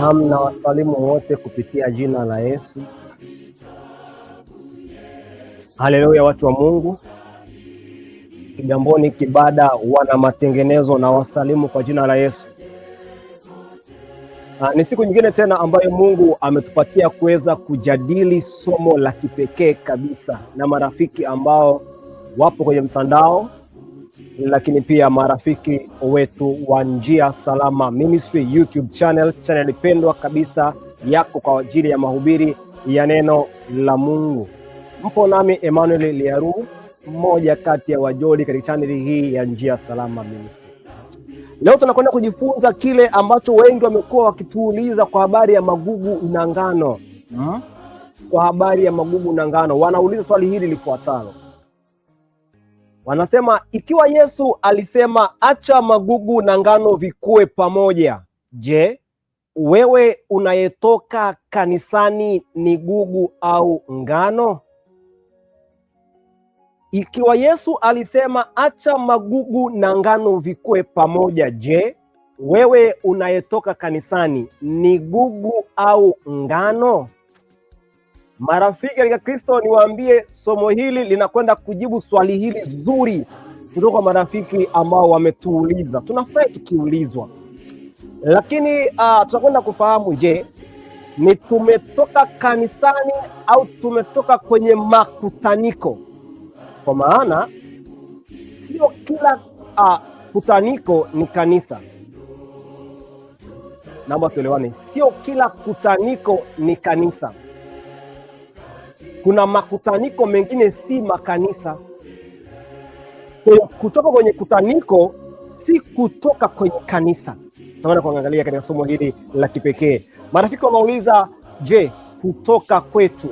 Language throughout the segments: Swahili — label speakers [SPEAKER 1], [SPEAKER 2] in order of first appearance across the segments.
[SPEAKER 1] Namna wasalimu wote kupitia jina la Yesu. Haleluya, watu wa Mungu. Kigamboni Kibada wana matengenezo na wasalimu kwa jina la Yesu. Ni siku nyingine tena ambayo Mungu ametupatia kuweza kujadili somo la kipekee kabisa na marafiki ambao wapo kwenye mtandao, lakini pia marafiki wetu wa Njia Salama Ministry YouTube channel pendwa kabisa yako kwa ajili ya mahubiri ya neno la Mungu. Mpo nami Emmanuel Liaru, mmoja kati ya wajoli katika channel hii ya Njia Salama Ministry. Leo tunakwenda kujifunza kile ambacho wengi wamekuwa wakituuliza kwa habari ya magugu na ngano. Kwa habari ya magugu na ngano, wanauliza swali hili lifuatalo. Wanasema, ikiwa Yesu alisema acha magugu na ngano vikue pamoja, je, wewe unayetoka kanisani ni gugu au ngano? Ikiwa Yesu alisema acha magugu na ngano vikue pamoja, je, wewe unayetoka kanisani ni gugu au ngano? Marafiki katika Kristo, niwaambie somo hili linakwenda kujibu swali hili zuri kutoka kwa marafiki ambao wametuuliza. Tunafurahi tukiulizwa. Lakini tunakwenda kufahamu, je, ni tumetoka kanisani au tumetoka kwenye makutaniko? Kwa maana sio kila kutaniko ni kanisa. Naomba tuelewane, sio kila kutaniko ni kanisa. Kuna makutaniko mengine si makanisa. Kutoka kwenye kutaniko si kutoka kwenye kanisa. Tutakwenda kuangalia katika somo hili la kipekee. Marafiki wanauliza, je, kutoka kwetu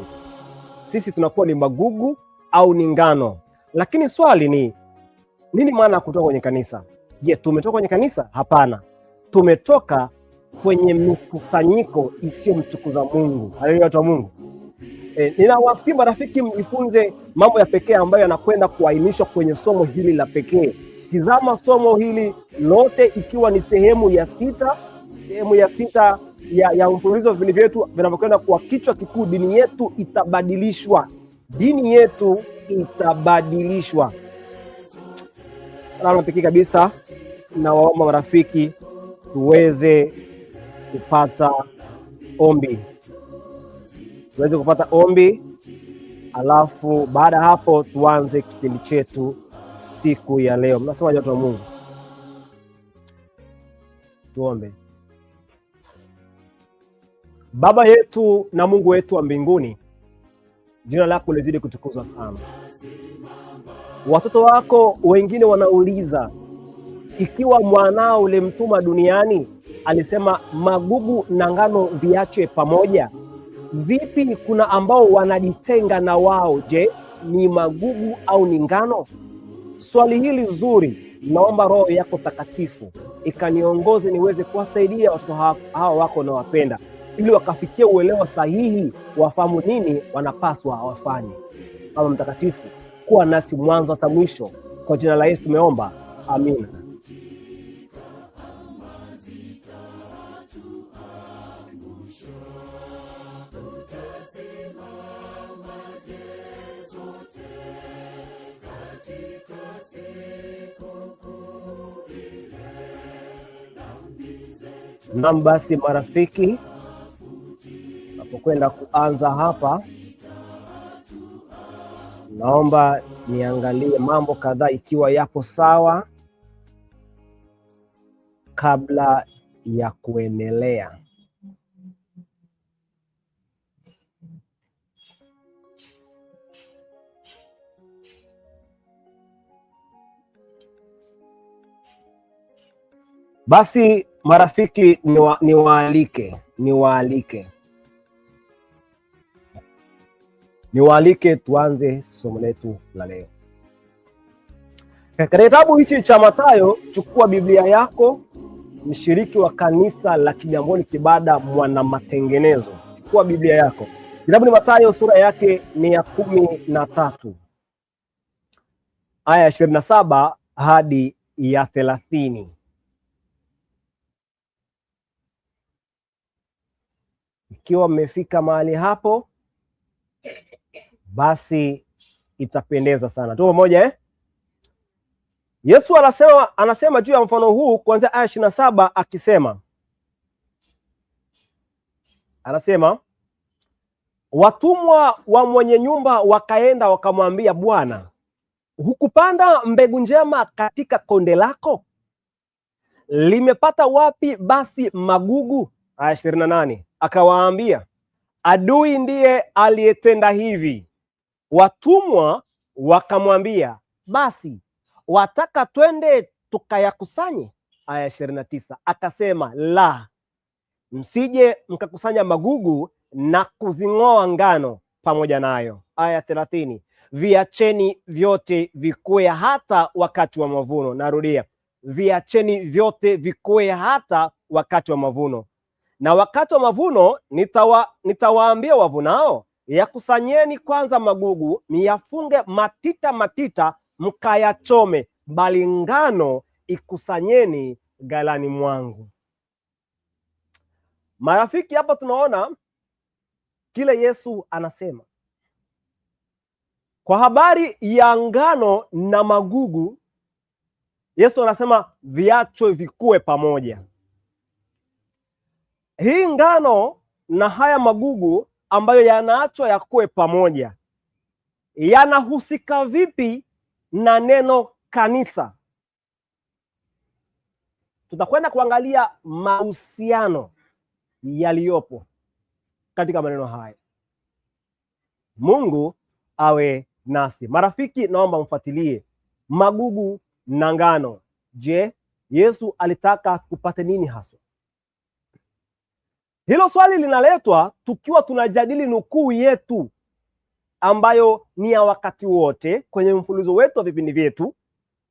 [SPEAKER 1] sisi tunakuwa ni magugu au ni ngano? Lakini swali ni, nini maana kutoka kwenye kanisa? Je, tumetoka kwenye kanisa? Hapana. Tumetoka kwenye mikusanyiko isiyomtukuza Mungu. Haleluya, watu wa Mungu. Ninawasihi marafiki mjifunze mambo ya pekee ambayo yanakwenda kuainishwa kwenye somo hili la pekee. Tizama somo hili lote ikiwa ni sehemu ya sita ya mfululizo wa vipindi vyetu vinavyokwenda kwa kichwa kikuu, dini yetu itabadilishwa. Dini yetu itabadilishwa. Salamu pekee kabisa, na waomba marafiki tuweze kupata ombi. Alafu baada hapo tuanze kipindi chetu siku ya leo. Mnasema watu wa Mungu? Tuombe. Baba yetu na Mungu wetu wa mbinguni, jina lako lizidi kutukuzwa sana. Watoto wako wengine wanauliza, ikiwa mwanao ulimtuma duniani alisema magugu na ngano viachwe pamoja, vipi kuna ambao wanajitenga na wao? Je, ni magugu au ni ngano? Swali hili zuri, naomba Roho yako takatifu ikaniongoze niweze kuwasaidia watoto hawa wako na wapenda, ili wakafikia uelewa sahihi, wafahamu nini wanapaswa wafanye. Baba mtakatifu, kuwa nasi mwanzo hata mwisho. Kwa jina la Yesu tumeomba, amina. Naam, basi marafiki, napokwenda kuanza hapa, naomba niangalie mambo kadhaa ikiwa yapo sawa kabla ya kuendelea. Basi marafiki, niwaalike tuanze somo letu la leo. Katika kitabu hichi cha Mathayo, chukua Biblia yako, mshiriki wa kanisa la Kigamboni Kibada mwana matengenezo. Chukua Biblia yako. Kitabu ni Mathayo, sura yake ni ya 13. Aya 27 hadi ya 30. Ikiwa mmefika mahali hapo, basi itapendeza sana. Tuko pamoja eh? Yesu anasema juu ya mfano huu kuanzia aya 27 akisema, anasema, watumwa wa mwenye nyumba wakaenda wakamwambia, Bwana, hukupanda mbegu njema katika konde lako? Limepata wapi basi magugu? Aya 28 akawaambia, adui ndiye aliyetenda hivi. Watumwa wakamwambia, basi wataka twende tukayakusanye? Aya 29 akasema, la, msije mkakusanya magugu na kuzing'oa ngano pamoja nayo. Aya 30, viacheni vyote vikue hata wakati wa mavuno. Narudia, viacheni vyote vikue hata wakati wa mavuno. Na wakati wa mavuno nitawaambia wavunao, yakusanyeni kwanza magugu, miyafunge matita matita, mkayachome, bali ngano ikusanyeni ghalani mwangu. Marafiki, hapa tunaona kile Yesu anasema kwa habari ya ngano na magugu. Yesu anasema viachwe vikue pamoja. Hii ngano na haya magugu ambayo yanaachwa yakue pamoja, yanahusika vipi na neno kanisa? Tutakwenda kuangalia mahusiano yaliyopo katika maneno haya. Mungu awe nasi. Marafiki, naomba mfuatilie magugu na ngano. Je, Yesu alitaka tupate nini haswa? Hilo swali linaletwa tukiwa tunajadili nukuu yetu ambayo ni ya wakati wote kwenye mfululizo wetu wa vipindi vyetu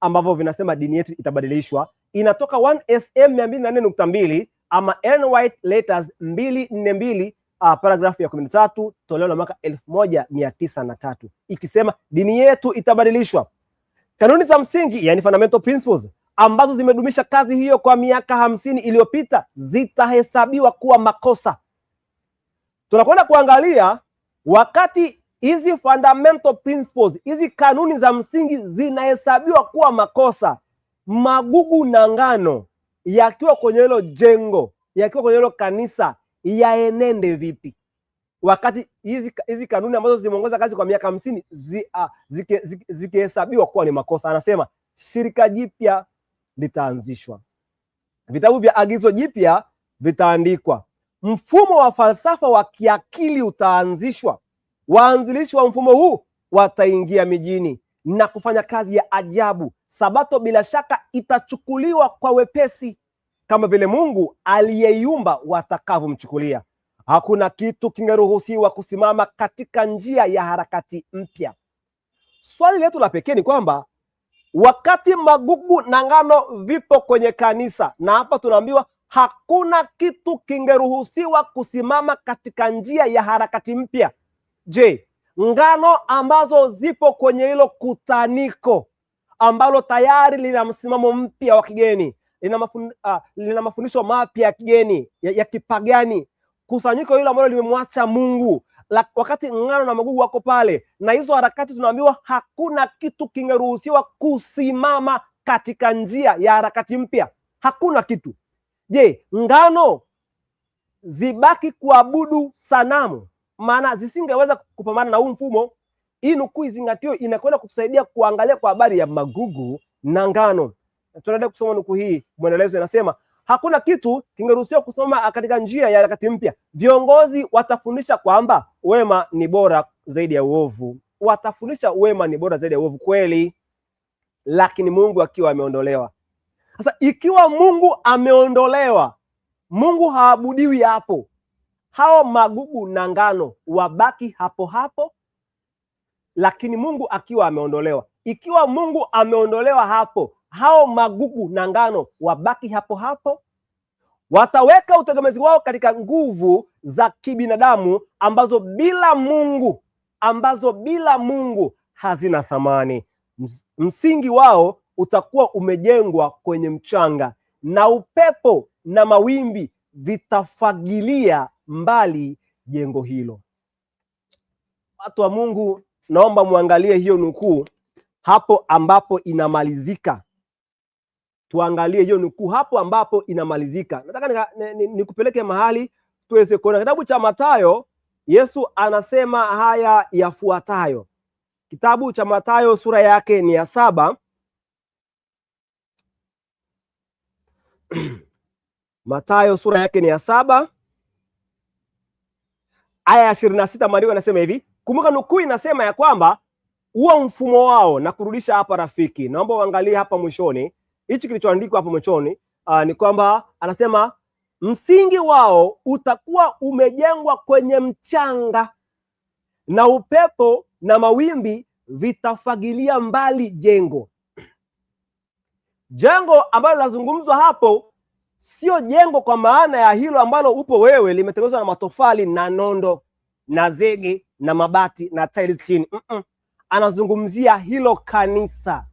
[SPEAKER 1] ambavyo vinasema dini yetu itabadilishwa. Inatoka 1SM 204.2 ama Ellen White Letters 242, paragrafu ya 13, toleo la mwaka 1903, ikisema dini yetu itabadilishwa. Kanuni za msingi, yani fundamental principles, ambazo zimedumisha kazi hiyo kwa miaka 50 iliyopita zitahesabiwa kuwa makosa. Tunakwenda kuangalia wakati hizi fundamental principles, hizi kanuni za msingi zinahesabiwa kuwa makosa, magugu na ngano yakiwa kwenye hilo jengo, yakiwa kwenye hilo kanisa, yaenende vipi? Wakati hizi kanuni ambazo zimeongoza kazi kwa miaka 50 zikihesabiwa kuwa ni makosa. Anasema shirika jipya litaanzishwa, vitabu vya agizo jipya vitaandikwa, mfumo wa falsafa wa kiakili utaanzishwa, waanzilishi wa mfumo huu wataingia mijini na kufanya kazi ya ajabu. Sabato bila shaka itachukuliwa kwa wepesi kama vile Mungu aliyeiumba watakavyomchukulia. Hakuna kitu kingeruhusiwa kusimama katika njia ya harakati mpya. Swali letu la pekee ni kwamba wakati magugu na ngano vipo kwenye kanisa, na hapa tunaambiwa hakuna kitu kingeruhusiwa kusimama katika njia ya harakati mpya. Je, ngano ambazo zipo kwenye hilo kutaniko ambalo tayari lina msimamo mpya wa kigeni, lina mafundisho mapya ya kigeni ya kipagani, kusanyiko hilo ambalo limemwacha Mungu, wakati ngano na magugu wako pale na hizo harakati, tunaambiwa hakuna kitu kingeruhusiwa kusimama katika njia ya harakati mpya. Hakuna kitu. Je, ngano zibaki kuabudu sanamu, maana zisingeweza kupambana na huu mfumo? Hii nukuu izingatiwe, inakwenda kutusaidia kuangalia kwa habari ya magugu na ngano. Tunaendelea kusoma nukuu hii, mwendelezo inasema hakuna kitu kingeruhusiwa kusimama katika njia ya harakati mpya. Viongozi watafundisha kwamba wema ni bora zaidi ya uovu. Watafundisha wema ni bora zaidi ya uovu, kweli, lakini Mungu akiwa ameondolewa. Sasa ikiwa Mungu ameondolewa, Mungu haabudiwi hapo, hao magugu na ngano wabaki hapo hapo. Lakini Mungu akiwa ameondolewa, ikiwa Mungu ameondolewa hapo, hao magugu na ngano wabaki hapo hapo. Wataweka utegemezi wao katika nguvu za kibinadamu ambazo bila Mungu hazina thamani. Msingi wao utakuwa umejengwa kwenye mchanga, na upepo na mawimbi vitafagilia mbali jengo hilo. Watu wa Mungu, naomba muangalie hiyo nukuu hapo ambapo inamalizika. Tuangalie hiyo nukuu hapo ambapo inamalizika. Nataka nikupeleke mahali tuweze kuona kitabu cha Mathayo. Yesu anasema haya yafuatayo. Kitabu cha Mathayo sura yake ni ya 7. Mathayo sura yake ni ya 7 aya ya 26. Maandiko yanasema hivi. Kumbuka nukuu inasema ya kwamba huo mfumo wao, na kurudisha hapa rafiki, naomba uangalie hapa mwishoni. Hichi kilichoandikwa hapo mwishoni ni kwamba anasema msingi wao utakuwa umejengwa kwenye mchanga, na upepo na mawimbi vitafagilia mbali jengo. Jengo ambalo linazungumzwa hapo sio jengo kwa maana ya hilo ambalo upo wewe, limetengenezwa na matofali na nondo na zege na mabati na tiles chini. Anazungumzia hilo kanisa,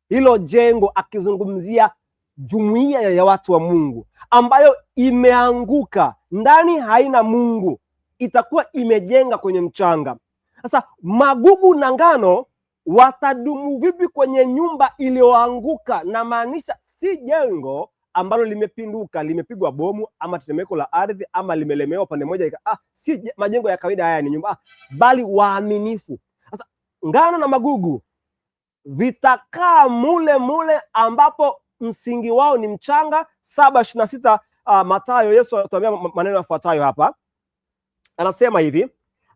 [SPEAKER 1] hilo jengo, akizungumzia jumuiya ya watu wa Mungu ambayo imeanguka, ndani haina Mungu, itakuwa imejenga kwenye mchanga. Sasa magugu na ngano watadumu vipi kwenye nyumba iliyoanguka? Na maanisha si jengo ambalo limepinduka, limepigwa bomu ama tetemeko la ardhi ama limelemewa pande moja. Si majengo ya kawaida haya, ni nyumba, bali waaminifu. Sasa ngano na magugu vitakaa mule mule ambapo msingi wao ni mchanga. 7:26 Mathayo, Yesu anatuambia maneno yafuatayo hapa. Anasema hivi,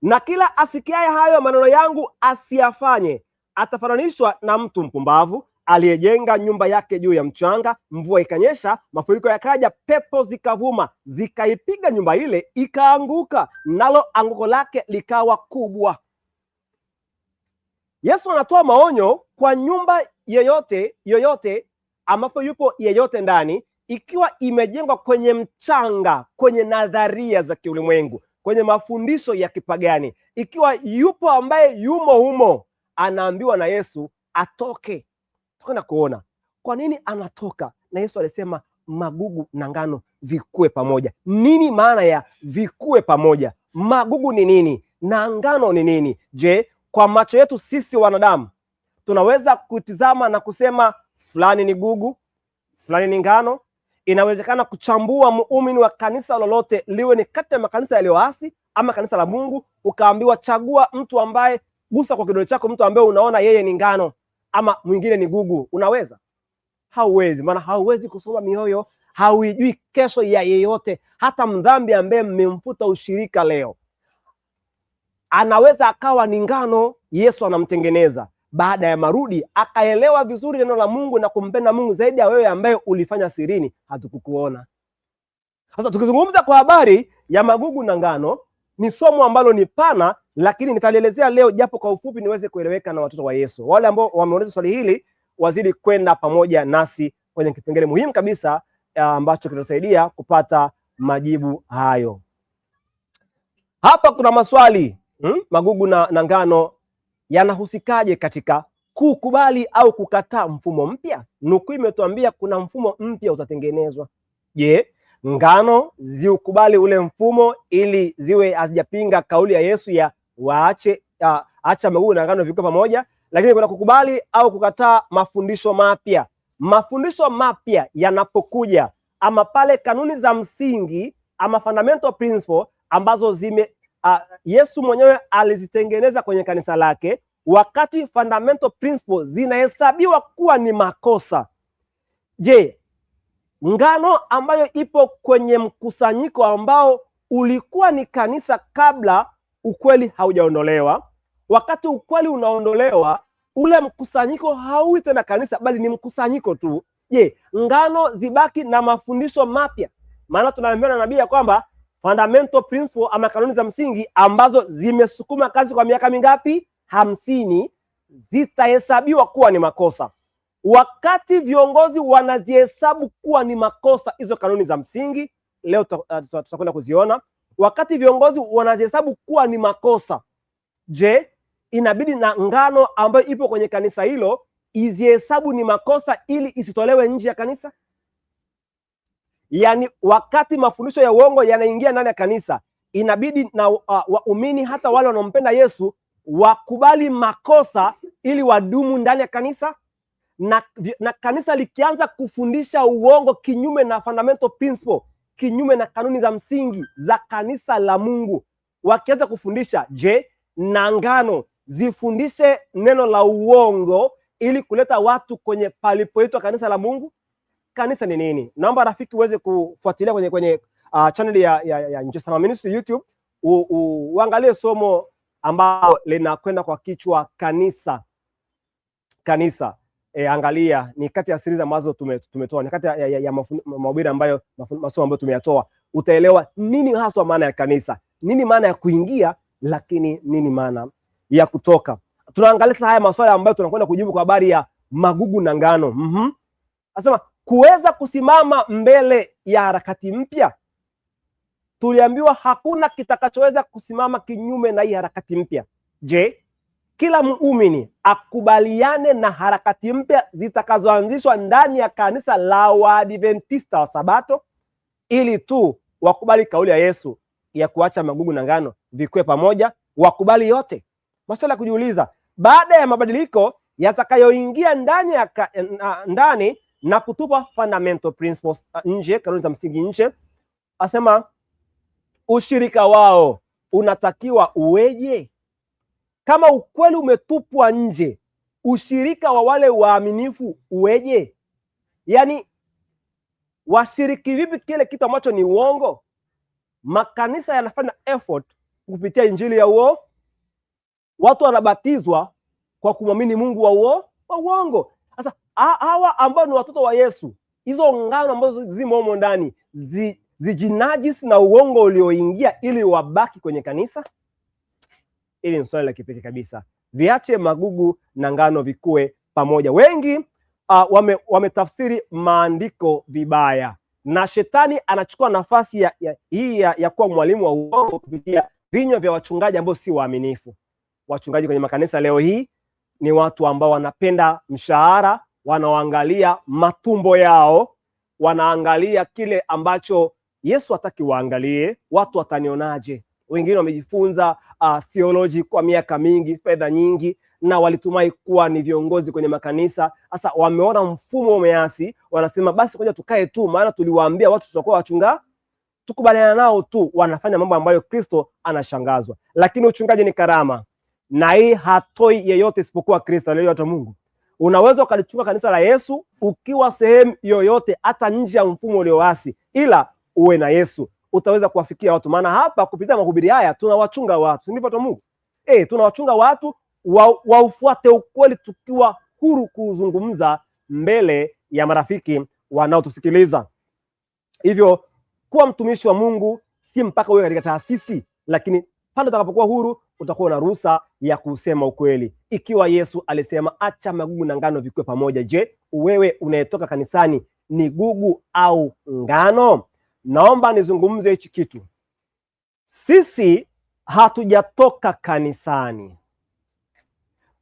[SPEAKER 1] na kila asikiaye hayo maneno yangu asiyafanye atafananishwa na mtu mpumbavu aliyejenga nyumba yake juu ya mchanga. Mvua ikanyesha, mafuriko yakaja, pepo zikavuma, zikaipiga nyumba ile, ikaanguka, nalo anguko lake likawa kubwa. Yesu anatoa maonyo kwa nyumba yoyote ambapo yupo yeyote ndani, ikiwa imejengwa kwenye mchanga, kwenye nadharia za kiulimwengu, kwenye mafundisho ya kipagani. Ikiwa yupo ambaye yumo humo, anaambiwa na Yesu atoke. Tukaenda kuona kwa nini anatoka, na Yesu alisema magugu na ngano vikue pamoja. Nini maana ya vikue pamoja? Magugu ni nini na ngano ni nini? Je, kwa macho yetu sisi wanadamu tunaweza kutizama na kusema fulani ni gugu, fulani ni ngano? Inawezekana kuchambua muumini wa kanisa lolote, liwe ni kati ya makanisa yaliyoasi ama kanisa la Mungu, ukaambiwa chagua mtu ambaye, gusa kwa kidole chako mtu ambaye unaona yeye ni ngano ama mwingine ni gugu. Unaweza? Hauwezi, maana hauwezi kusoma mioyo, hauijui kesho ya yeyote. Hata mdhambi ambaye mmemfuta ushirika leo anaweza akawa ni ngano. Yesu anamtengeneza baada ya marudi, akaelewa vizuri neno la Mungu na kumpenda Mungu zaidi ya wewe ambaye ulifanya sirini, hatukukuona. Sasa tukizungumza kwa habari ya magugu na ngano, ni somo ambalo ni pana, lakini nitalielezea leo japo kwa ufupi niweze kueleweka na watoto wa Yesu. Wale ambao wameuliza swali hili wazidi kwenda pamoja nasi kwenye kipengele muhimu kabisa ambacho kitasaidia kupata majibu hayo. Hapa kuna maswali. Magugu na ngano yanahusikaje katika kukubali au kukataa mfumo mpya? Nukuu imetuambia kuna mfumo mpya utatengenezwa. Je, ngano ziukubali ule mfumo ili ziwe hazijapinga kauli ya Yesu ya acha magugu na ngano vikue pamoja? Lakini kuna kukubali au kukataa mafundisho mapya. Mafundisho mapya yanapokuja, ama pale kanuni za msingi ama fundamental principle ambazo Yesu mwenyewe alizitengeneza kwenye kanisa lake, wakati fundamental principles zinahesabiwa kuwa ni makosa, je, ngano ambayo ipo kwenye mkusanyiko ambao ulikuwa ni kanisa kabla ukweli haujaondolewa, wakati ukweli unaondolewa, ule mkusanyiko hauwi tena kanisa bali ni mkusanyiko tu, je, ngano zibaki na mafundisho mapya? Maana tunaambiwa na nabii ya kwamba fundamental principle ama kanuni za msingi ambazo zimesukuma kazi kwa miaka mingapi? 50, zitahesabiwa kuwa ni makosa. Wakati viongozi wanazihesabu kuwa ni makosa hizo kanuni za msingi, leo tutakwenda kuziona. Wakati viongozi wanazihesabu kuwa ni makosa, je, inabidi na ngano ambayo ipo kwenye kanisa hilo izihesabu ni makosa ili isitolewe nje ya kanisa? Yaani wakati mafundisho ya uongo yanaingia ndani ya kanisa, inabidi na waumini hata wale wanaompenda Yesu wakubali makosa ili wadumu ndani ya kanisa, na kanisa likianza kufundisha uongo kinyume na fundamental principle, kinyume na kanuni za msingi za kanisa la Mungu, wakianza kufundisha na ngano zifundishe neno la uongo ili kuleta watu kwenye palipoitwa kanisa la Mungu. Kanisa ni nini? Naomba rafiki uweze kufuatilia kwenye channel ya Njosama Ministry YouTube, uangalie somo ambalo linakwenda kwa kichwa kanisa. Angalia, ni kati ya series ambazo tumetoa, ni kati ya mahubiri ambayo masomo ambayo tumeyatoa. Utaelewa nini haswa maana ya kanisa, nini maana ya kuingia, lakini nini maana ya kutoka. Tunaangalia haya maswali ambayo tunakwenda kujibu kwa habari ya magugu na ngano. Nasema kuweza kusimama mbele ya harakati mpya. Tuliambiwa hakuna kitakachoweza kusimama kinyume na hii harakati mpya. Kila muumini akubaliane na harakati mpya zitakazoanzishwa ndani ya kanisa la Waadventista wa Sabato, ili tu wakubali kauli ya Yesu ya kuacha magugu na ngano vikue pamoja, wakubali yote. Maswali ya kujiuliza, baada ya mabadiliko yatakayoingia ndani na kutupa fundamental principles nje, kanuni za msingi nje, asema ushirika wao unatakiwa uweje? Kama ukweli umetupwa nje, ushirika wa wale waaminifu uweje? Yaani washiriki vipi kile kitu ambacho ni uongo? Makanisa yanafanya effort kupitia injili ya uongo. Watu wanabatizwa kwa kumwamini Mungu wa uongo. Sasa hawa ambao ni watoto wa Yesu, hizo ngano ambazo zimo humo ndani zijinajisi na uongo ulioingia ili wabaki kwenye kanisa? Ili ni swali la kipekee kabisa. Viache magugu na ngano vikue pamoja. Wengi wametafsiri maandiko vibaya, na shetani anachukua nafasi ya kuwa mwalimu wa uongo kupitia vinywa vya wachungaji ambao si waaminifu. Wachungaji kwenye makanisa leo hii ni watu ambao wanapenda mshahara, wanaangalia matumbo yao, wanaangalia kile ambacho Yesu hataki waangalie. Watu watanionaje? Wengine wamejifunza theology kwa miaka mingi, fedha nyingi, na walitumai kuwa ni viongozi kwenye makanisa. Sasa wameona mfumo umeasi, wanasema basi ngoja tukae tu, maana tuliwaambia watu tutakuwa wachunga, tukubaliana nao tu. Wanafanya mambo ambayo Kristo anashangazwa. Lakini uchungaji ni karama, na hii hatoi yeyote isipokuwa Kristo. Haleluya Mungu. Unaweza ukalichunga kanisa la Yesu ukiwa sehemu yoyote, hata nje ya mfumo ulioasi, ila uwe na Yesu, utaweza kuwafikia watu. Maana hapa kupitia mahubiri haya tunawachunga watu, ndivyo tu Mungu. Tunawachunga watu waufuate ukweli, tukiwa huru kuzungumza mbele ya marafiki wanaotusikiliza. Hivyo kuwa mtumishi wa Mungu si mpaka uwe katika taasisi, lakini pale utakapokuwa huru utakuwa na ruhusa ya kusema ukweli. Ikiwa Yesu alisema acha magugu na ngano vikue pamoja, wewe unayetoka kanisani ni gugu au ngano? Naomba nizungumze hichi kitu. Sisi hatujatoka kanisani,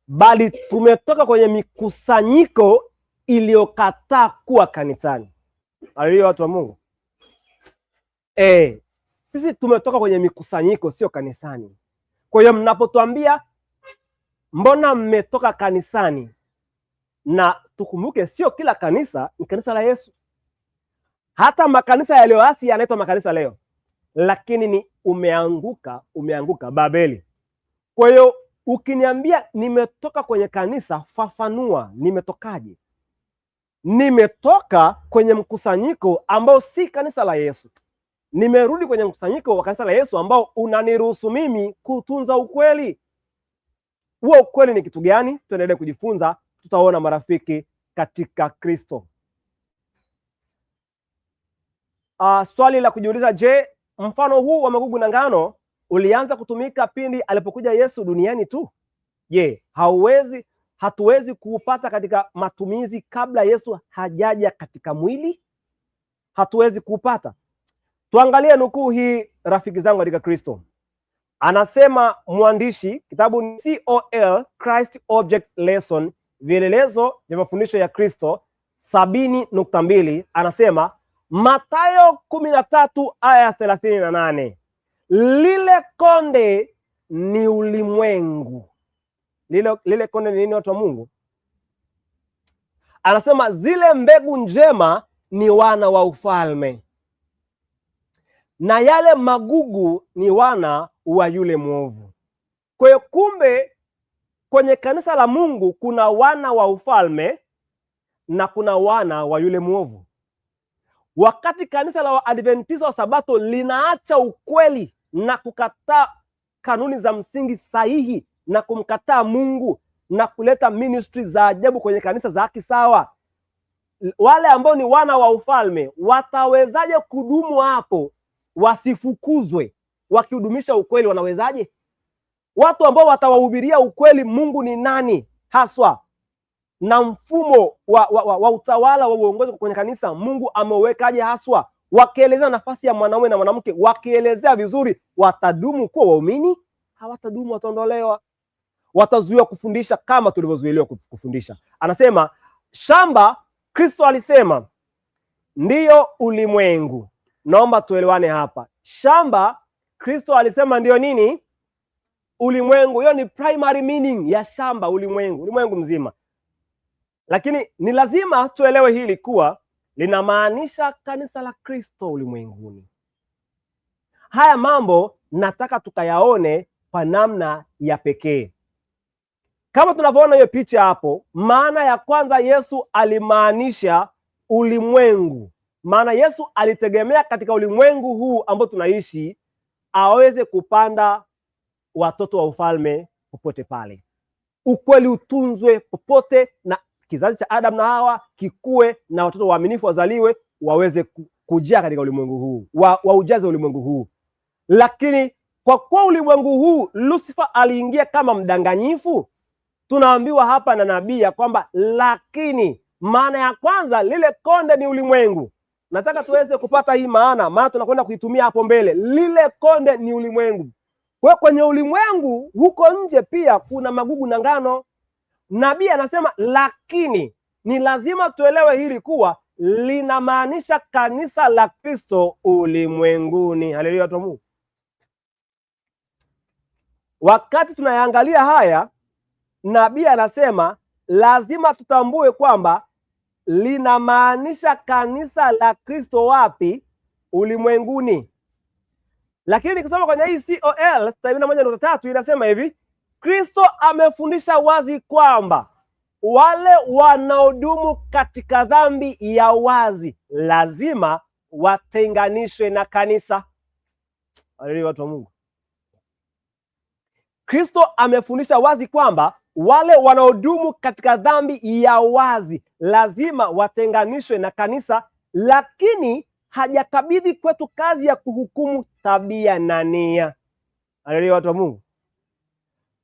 [SPEAKER 1] bali tumetoka kwenye mikusanyiko iliyokataa kuwa kanisani. Haleluya watu wa Mungu. Sisi tumetoka kwenye mikusanyiko, sio kanisani. Kwa hiyo mnapotuambia mbona mmetoka kanisani, na tukumbuke sio kila kanisa ni kanisa la Yesu. Hata makanisa yaliyoasi yanaitwa makanisa leo, lakini ni umeanguka Babeli. Kwa hiyo ukiniambia nimetoka kwenye kanisa, fafanua nimetokaje? Nimetoka kwenye mkusanyiko ambao si kanisa la Yesu. Nimerudi kwenye mkusanyiko wa kanisa la Yesu ambao unaniruhusu mimi kutunza ukweli. Huo ukweli ni kitu gani? Tuendelee kujifunza, tutaona marafiki katika Kristo. Swali la kujiuliza, mfano huu wa magugu na ngano ulianza kutumika pindi alipokuja Yesu duniani tu? Hatuwezi kuupata katika matumizi kabla Yesu hajaja katika mwili? Hatuwezi kuupata. Tuangalie nukuu hii rafiki zangu katika Kristo. Anasema mwandishi, kitabu ni COL, Christ Object Lesson, vielelezo vya mafundisho ya Kristo 70.2, anasema Mathayo 13 aya 38, lile konde ni ulimwengu. Lile konde ni nini, watu wa Mungu? Anasema zile mbegu njema ni wana wa ufalme, na yale magugu ni wana wa yule mwovu. Kwa hiyo kumbe kwenye kanisa la Mungu kuna wana wa ufalme na kuna wana wa yule mwovu. Wakati kanisa la Waadventista wa Sabato linaacha ukweli na kukataa kanuni za msingi sahihi na kumkataa Mungu na kuleta ministry za ajabu kwenye kanisa za haki sawa, wale ambao ni wana wa ufalme watawezaje kudumu hapo wasifukuzwe wakihudumisha ukweli? Wanawezaje? Watu ambao watawahubiria ukweli Mungu ni nani haswa na mfumo wa utawala wa uongozi kwenye kanisa Mungu amewekaje haswa, wakielezea nafasi ya mwanaume na mwanamke, wakielezea vizuri, watadumu kuwa waumini? Hawatadumu, wataondolewa, watazuiwa kufundisha kama tulivyozuiliwa kufundisha. Anasema shamba, Kristo alisema ndiyo ulimwengu. Naomba tuelewane hapa. Shamba, Kristo alisema ndiyo nini? Ulimwengu. Hiyo ni primary meaning ya shamba, ulimwengu, ulimwengu mzima. Lakini ni lazima tuelewe hili kuwa linamaanisha kanisa la Kristo ulimwenguni. Haya mambo nataka tukayaone kwa namna ya pekee. Kama tunavyoona hiyo picha hapo, maana ya kwanza, Yesu alimaanisha ulimwengu. Maana Yesu alitegemea katika ulimwengu huu ambao tunaishi aweze kupanda watoto wa ufalme popote pale, ukweli utunzwe popote, na kizazi cha Adam na Hawa kikue, na watoto waaminifu wazaliwe, waweze kujaa katika ulimwengu huu, waujaze ulimwengu huu. Lakini kwa kuwa ulimwengu huu Lucifer aliingia kama mdanganyifu, tunaambiwa hapa na nabii ya kwamba lakini maana ya kwanza, lile konde ni ulimwengu. Nataka tuweze kupata hii maana tunakwenda kuitumia hapo mbele. Lile konde ni ulimwengu. Kwa kwenye ulimwengu huko nje pia kuna magugu na ngano. Nabii anasema lakini ni lazima tuelewe hili kuwa linamaanisha kanisa la Kristo ulimwenguni. Haleluya, watu wa Mungu. Wakati tunayaangalia haya, nabii anasema lazima tutambue kwamba linamaanisha kanisa la Kristo wapi? Ulimwenguni. Lakini nikisoma kwenye hii COL 71.3 inasema hivi: Kristo amefundisha wazi kwamba wale wanaodumu katika dhambi ya wazi lazima watenganishwe na kanisa. Haleluya, watu wa Mungu. Kristo amefundisha wazi kwamba wale wanaodumu katika dhambi ya wazi lazima watenganishwe na kanisa, lakini hajakabidhi kwetu kazi ya kuhukumu tabia na nia. Haleluya, watu wa Mungu.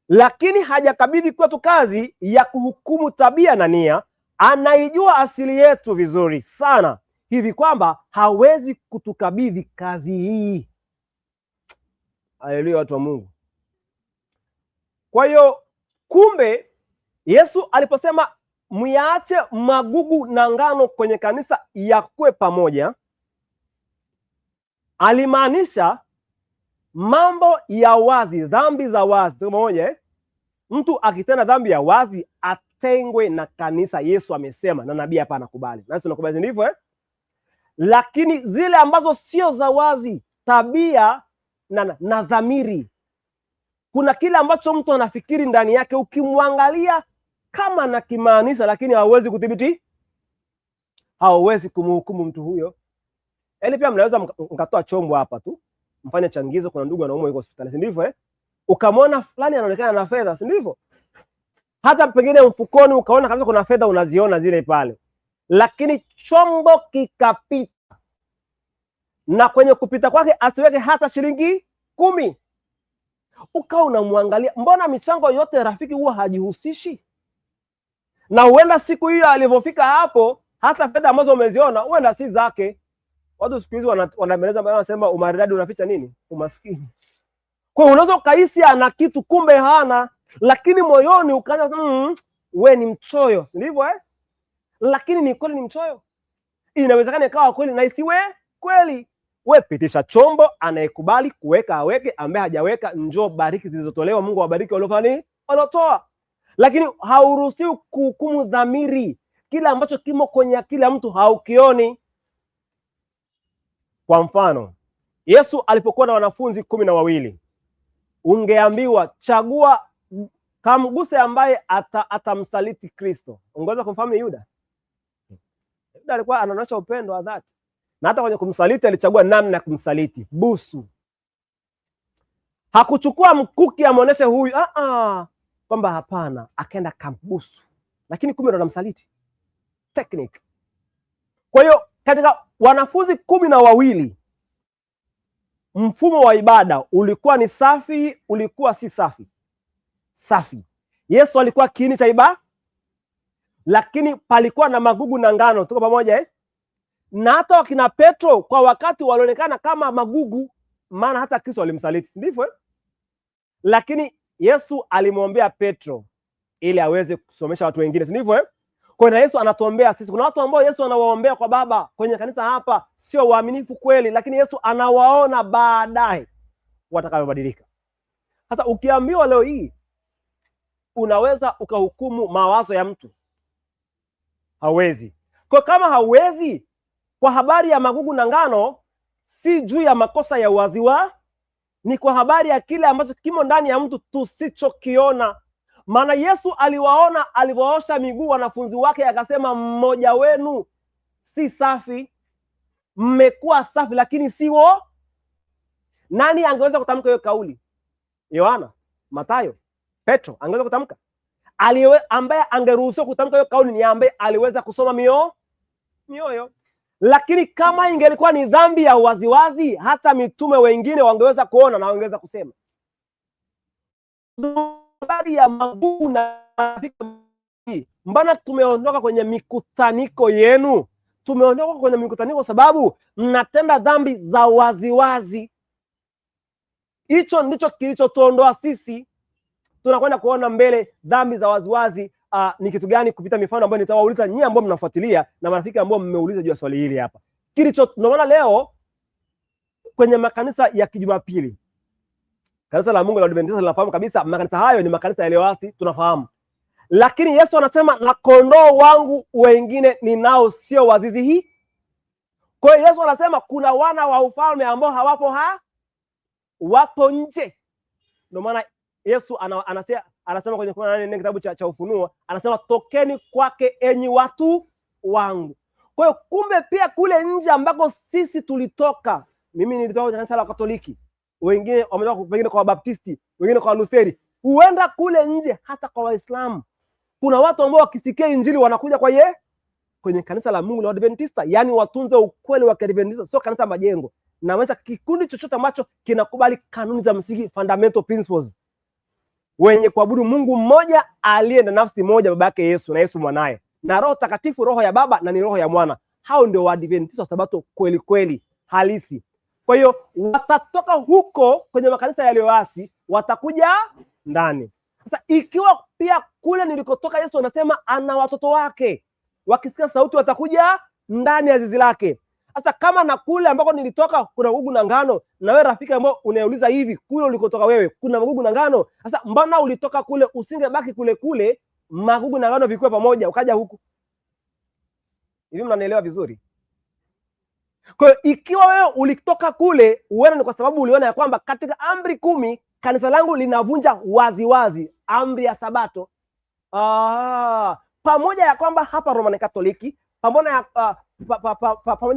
[SPEAKER 1] Lakini hajakabidhi kwetu kazi ya kuhukumu tabia na nia. Anaijua asili yetu vizuri sana hivi kwamba hawezi kutukabidhi kazi hii. Haleluya, watu wa Mungu. Kwa hiyo kumbe Yesu aliposema muyaache magugu na ngano kwenye kanisa yakue pamoja, alimaanisha mambo ya wazi, dhambi za wazi. Pamoja, mtu akitenda dhambi ya wazi atengwe na kanisa. Yesu amesema na nabii hapa anakubali. Nasi tunakubali, ndivyo Lakini zile ambazo sio za wazi, tabia na dhamiri, kuna kile ambacho mtu anafikiri ndani yake, ukimwangalia kama anakimaanisha, lakini hauwezi kudhibiti, hauwezi kumhukumu mtu huyo. Yaani pia mnaweza mkatoa chombo hapa tu, mfanye changizo, kuna ndugu anaumwa yuko hospitali, si ndivyo Ukamwona fulani anaonekana na fedha, si ndivyo? Hata pengine mfukoni ukaona kabisa kuna fedha, unaziona zile pale. Lakini chombo kikapita, na kwenye kupita kwake asiweke hata shilingi 10. Ukawa unamwangalia, mbona michango yote rafiki huwa hajihusishi? Na huenda siku hiyo alivyofika hapo, hata fedha ambazo umeziona huenda si zake. Watu siku hizi wanameleza, wanasema umaridadi unaficha nini? Umaskini. Kwa hiyo unaweza ukahisi ana kitu, kumbe hana, lakini moyoni ukaanza we ni mchoyo, si ndivyo Lakini ni kweli ni mchoyo. Inawezekana ikawa kweli na isiwe kweli. We pitisha chombo, anayekubali kuweka aweke, ambaye hajaweka njoo bariki zilizotolewa, Mungu awabariki waliofanya walotoa. Lakini hauruhusiwi kuhukumu dhamiri. Kila ambacho kimo kwenye akili ya mtu haukioni. Kwa mfano, Yesu alipokuwa na wanafunzi 12, ungeambiwa chagua kamguse ambaye atamsaliti Kristo, ungeweza kumfahamu ni Yuda? Yuda alikuwa anaonyesha upendo wa dhati, na hata kwenye kumsaliti alichagua namna ya kumsaliti, busu. Hakuchukua mkuki amuoneshe huyu, kwamba hapana, akaenda kambusu, lakini kumbe ndo anamsaliti. Technique. Kwa hiyo katika wanafunzi 12, mfumo wa ibada ulikuwa ni safi, ulikuwa si safi? Safi. Yesu alikuwa kiini cha ibada, lakini palikuwa na magugu na ngano. Tuko pamoja Na hata wakina Petro kwa wakati walionekana kama magugu, maana hata Kristo alimsaliti, ndivyo? Lakini Yesu alimwombea Petro ili aweze kusomesha watu wengine, ndivyo? Kwa hiyo Yesu anatuombea sisi. Kuna watu ambao Yesu anawaombea kwa Baba kwenye kanisa hapa sio waaminifu kweli, lakini Yesu anawaona baadaye watakavyobadilika. Sasa ukiambiwa leo hii unaweza ukahukumu mawazo ya mtu, hawezi. Kwa kama hauwezi, kwa habari ya magugu na ngano, si juu ya makosa ya waziwa, ni kwa habari ya kile ambacho kimo ndani ya mtu tusichokiona. Maana Yesu aliwaona aliwaosha miguu wanafunzi wake, akasema mmoja wenu si safi, mmekuwa safi lakini siwo. Nani angeweza kutamka hiyo kauli? Yohana, Mathayo, Petro angeweza kutamka? Ambaye angeruhusiwa kutamka hiyo kauli ni ambaye aliweza kusoma mioyo. Lakini kama ingelikuwa ni dhambi ya waziwazi, hata mitume wengine wangeweza kuona na wangeweza kusema. Habari ya magugu na mbona tumeondoka kwenye mikutaniko yenu? Tumeondoka kwenye mikutaniko sababu mnatenda dhambi za waziwazi. Hicho ndicho kilichotuondoa sisi. Tunakwenda kuona mbele dhambi za waziwazi ni kitu gani, kupita mifano ambayo nitawauliza nyinyi ambao mnafuatilia na marafiki ambao mmeuliza juu ya swali hili hapa. Tunaona leo kwenye makanisa ya Kijumapili, kanisa la Mungu la Adventista linafahamu kabisa makanisa hayo ni makanisa yaliyoasi, tunafahamu. Lakini Yesu anasema na kondoo wangu wengine ninao sio wazizi hii. Kwa hiyo Yesu anasema kuna wana wa ufalme ambao hawapo wapo nje. Ndio maana Yesu anasema kwenye 18 kitabu cha Ufunuo, anasema tokeni kwake enyi watu wangu. Kwa hiyo kumbe pia kule nje ambako sisi tulitoka, mimi nilitoka kwenye kanisa la Katoliki, wengine wametoka pengine kwa Baptisti, wengine kwa Lutheri, huenda kule nje hata kwa Waislamu kuna watu ambao wakisikia injili wanakuja kwenye kanisa la Mungu la Adventista. Yani watunze ukweli wa Adventista, sio kanisa majengo. Na maana kikundi chochote ambacho kinakubali kanuni za msingi, fundamental principles, wenye kuabudu Mungu mmoja aliye na nafsi moja, baba yake Yesu na Yesu mwanae na Roho Takatifu, roho ya Baba na ni roho ya Mwana. Hao ndio Waadventista wa Sabato kweli kweli halisi. Kwa hiyo watatoka huko kwenye makanisa yaliyoasi, watakuja ndani. Sasa ikiwa pia kule nilikotoka Yesu anasema ana watoto wake, wakisikia sauti watakuja ndani ya zizi lake. Sasa kama na kule ambako nilitoka kuna magugu na ngano, na wewe rafiki ambao unauliza hivi, kule ulikotoka wewe kuna magugu na ngano, sasa mbona ulitoka kule usingebaki kule magugu na ngano vikue pamoja ukaja huku? Hivi mnanielewa vizuri? Kwa hiyo ikiwa wewe ulitoka kule, uone ni kwa sababu uliona ya kwamba katika amri 10 kanisa langu linavunja waziwazi amri ya Sabato. Pamoja ya kwamba hapa Roman Katoliki, pamoja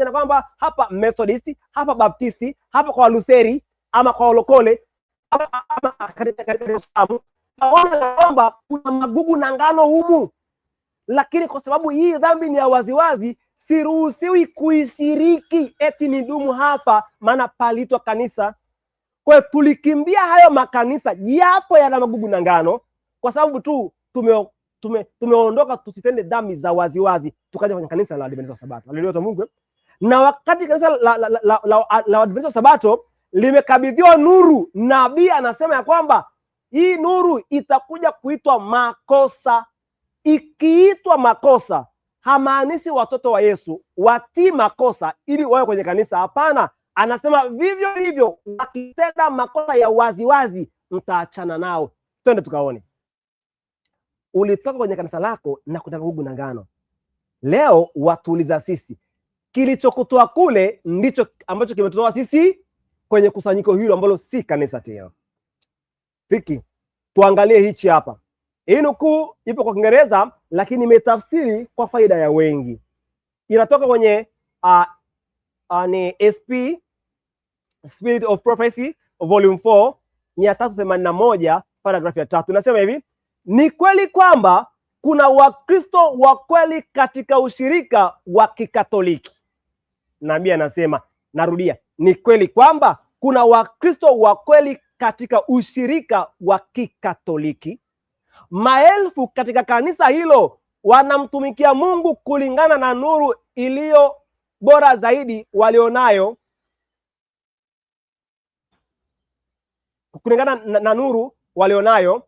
[SPEAKER 1] na kwamba hapa Methodisti, hapa Baptisti, hapa kwa Lutheri ama kwa Olokole, ama katika Uislamu, pamoja na kwamba kuna magugu na ngano humu, lakini kwa sababu hii dhambi ni ya waziwazi, siruhusiwi kuishiriki eti ni dumu hapa, maana palitwa kanisa. Kwa hiyo tulikimbia hayo makanisa japo yana magugu na ngano, kwa sababu tu tumeondoka tusitende dhambi za waziwazi, tukaja kwenye kanisa la Adventista Sabato. Haleluya Mungu. Na wakati kanisa la Adventista Sabato limekabidhiwa nuru, nabii anasema ya kwamba hii nuru itakuja kuitwa makosa. Ikiitwa makosa, hamaanishi watoto wa Yesu watii makosa ili wawe kwenye kanisa. Hapana, Anasema vivyo hivyo wakitenda makosa ya waziwazi mtaachana nao. Twende tukaone. Ulitoka kwenye kanisa lako na kutaka gugu na ngano. Leo watuuliza sisi, kilichokutoa kule ndicho ambacho kimetoa sisi kwenye kusanyiko hilo ambalo si kanisa tena. Fiki, tuangalie hichi hapa. Hii nukuu ipo kwa Kiingereza lakini imetafsiri kwa faida ya wengi. Inatoka kwenye ni SP Spirit of Prophecy volume 4 381 paragraph ya 3. Nasema hivi: ni kweli kwamba kuna Wakristo wa kweli katika ushirika wa Kikatoliki. Nabii anasema, narudia, ni kweli kwamba kuna Wakristo wa kweli katika ushirika wa Kikatoliki. Maelfu katika kanisa hilo wanamtumikia Mungu kulingana na nuru iliyo bora zaidi walionayo, kulingana na nuru walionayo.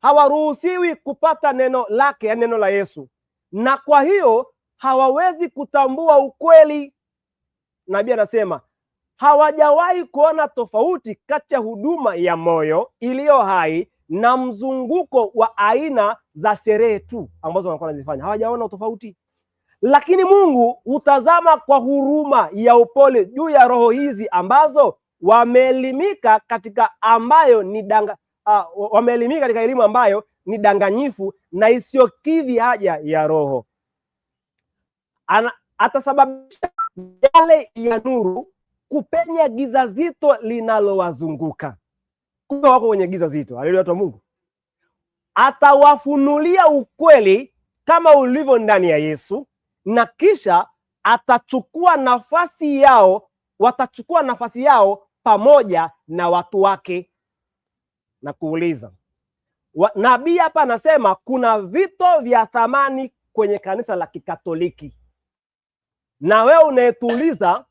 [SPEAKER 1] Hawaruhusiwi kupata neno lake, ya neno la Yesu, na kwa hiyo hawawezi kutambua ukweli. Nabii anasema hawajawahi kuona tofauti kati ya huduma ya moyo iliyo hai na mzunguko wa aina za sherehe tu ambazo wanakuwa wanazifanya. Hawajaona tofauti, lakini Mungu hutazama kwa huruma ya upole juu ya roho hizi ambazo wameelimika katika wameelimika katika elimu ambayo ni danganyifu na isiyokidhi haja ya roho. Atasababisha yale ya nuru kupenya giza zito linalowazunguka. Kumbe wako kwenye giza zito. Haleluya, watu wa Mungu. Atawafunulia ukweli kama ulivyo ndani ya Yesu, na kisha watachukua nafasi yao pamoja na watu wake. Na kuuliza, nabii hapa anasema kuna vito vya thamani kwenye kanisa la Kikatoliki. Na wewe unayetuuliza,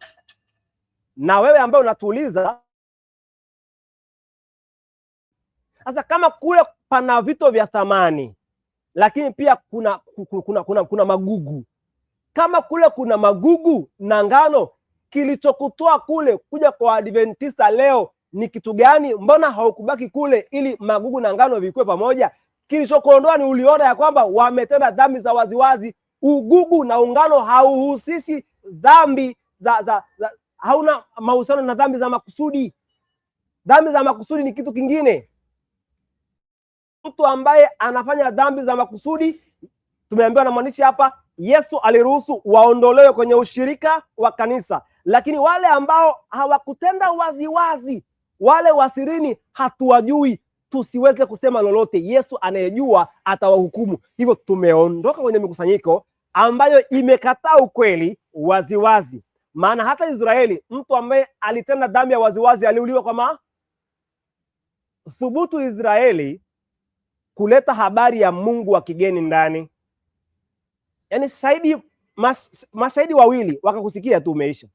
[SPEAKER 1] na wewe ambaye unatuuliza sasa, kama kule pana vito vya thamani lakini pia kuna magugu, kama kule kuna magugu na ngano, kilichokutoa kule kuja kwa Adventista leo ni kitu gani? Mbona haukubaki kule ili magugu na ngano vikue pamoja? Kilichokuondoa ni uliona ya kwamba wametenda dhambi za waziwazi. Ugugu na ungano hauhusishi dhambi hauna mahusiano na dhambi za makusudi. Dhambi za makusudi ni kitu kingine. Mtu ambaye anafanya dhambi za makusudi, tumeambiwa na mwandishi hapa, Yesu aliruhusu waondolewe kwenye ushirika wa kanisa. Lakini wale ambao hawakutenda waziwazi, wale wasirini, hatuwajui, tusiweze kusema lolote. Yesu anayejua atawahukumu. Hivyo tumeondoka kwenye mikusanyiko ambayo imekataa ukweli waziwazi. Maana hata Israeli, mtu ambaye alitenda dhambi ya waziwazi aliuliwa kwa thubutu Israeli kuleta habari ya Mungu wa kigeni ndani. Yaani mashahidi wawili wakakusikia tu umeisha.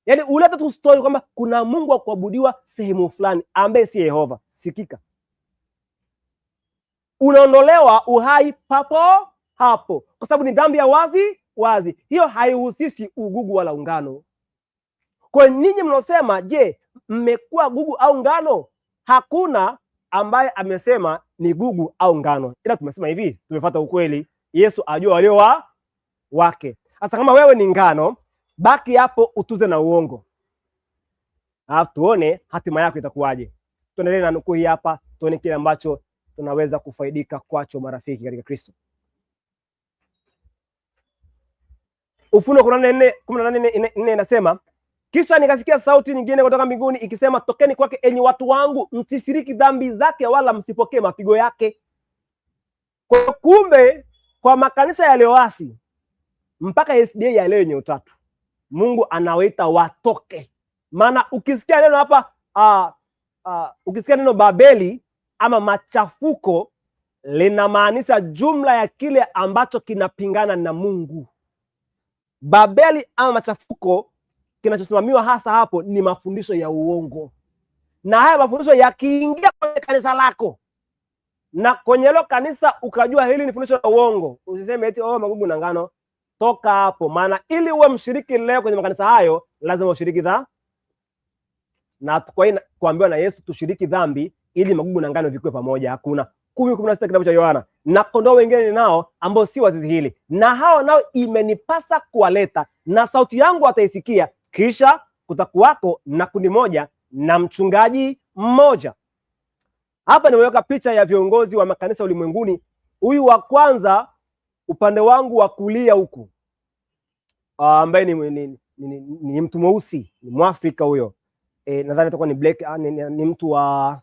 [SPEAKER 1] Yaani uleta tu story kwamba kuna Mungu wa kuabudiwa sehemu fulani ambaye si Yehova. Sikika, unaondolewa uhai papo hapo, kwa sababu ni dhambi ya wazi. Hiyo haihusishi ugugu wala ungano. Kwa ninyi mnaosema, je, mmekuwa gugu au ngano? Hakuna ambaye amesema ni gugu au ngano, ila tumesema hivi, tumefuata ukweli. Yesu ajua walio wake. Sasa kama wewe ni ngano, baki hapo utuze na uongo, alafu tuone hatima yako itakuwaje. Tuendelee na nukuu hii hapa, tuone kile ambacho tunaweza kufaidika kwacho, marafiki katika Kristo. Ufunuo 14:4 inasema, kisha nikasikia sauti nyingine kutoka mbinguni ikisema, tokeni kwake enyi watu wangu, msishiriki dhambi zake wala msipokee mapigo yake. Kwa kumbe, kwa makanisa yaliyoasi mpaka SDA ya leo yenye utatu, Mungu anawaita watoke. Maana ukisikia neno hapa ukisikia neno Babeli ama machafuko, linamaanisha jumla ya kile ambacho kinapingana na Mungu. Babeli ama machafuko, kinachosimamiwa hasa hapo ni mafundisho ya uongo. Na haya mafundisho yakiingia kwenye kanisa lako, na kwenye hilo kanisa ukajua hili ni fundisho la uongo, usiseme eti magugu na ngano. toka hapo, maana ili uwe mshiriki leo kwenye makanisa hayo lazima ushiriki na kwa hiyo kuambiwa na Yesu tushiriki dhambi ili magugu na ngano vikue pamoja. Hakuna 10:16 kitabu cha Yohana. Na kondoo wengine nao ambao si wa zizi hili, na hao nao imenipasa kuwaleta, na sauti yangu wataisikia, kisha kutakuwako na kundi moja na mchungaji mmoja. Hapa nimeweka picha ya viongozi wa makanisa ulimwenguni. Huyu wa kwanza upande wangu wa kulia huku, ambaye ni mtu mweusi, ni Mwafrika huyo. Nadhani atakuwa ni black, ni mtu wa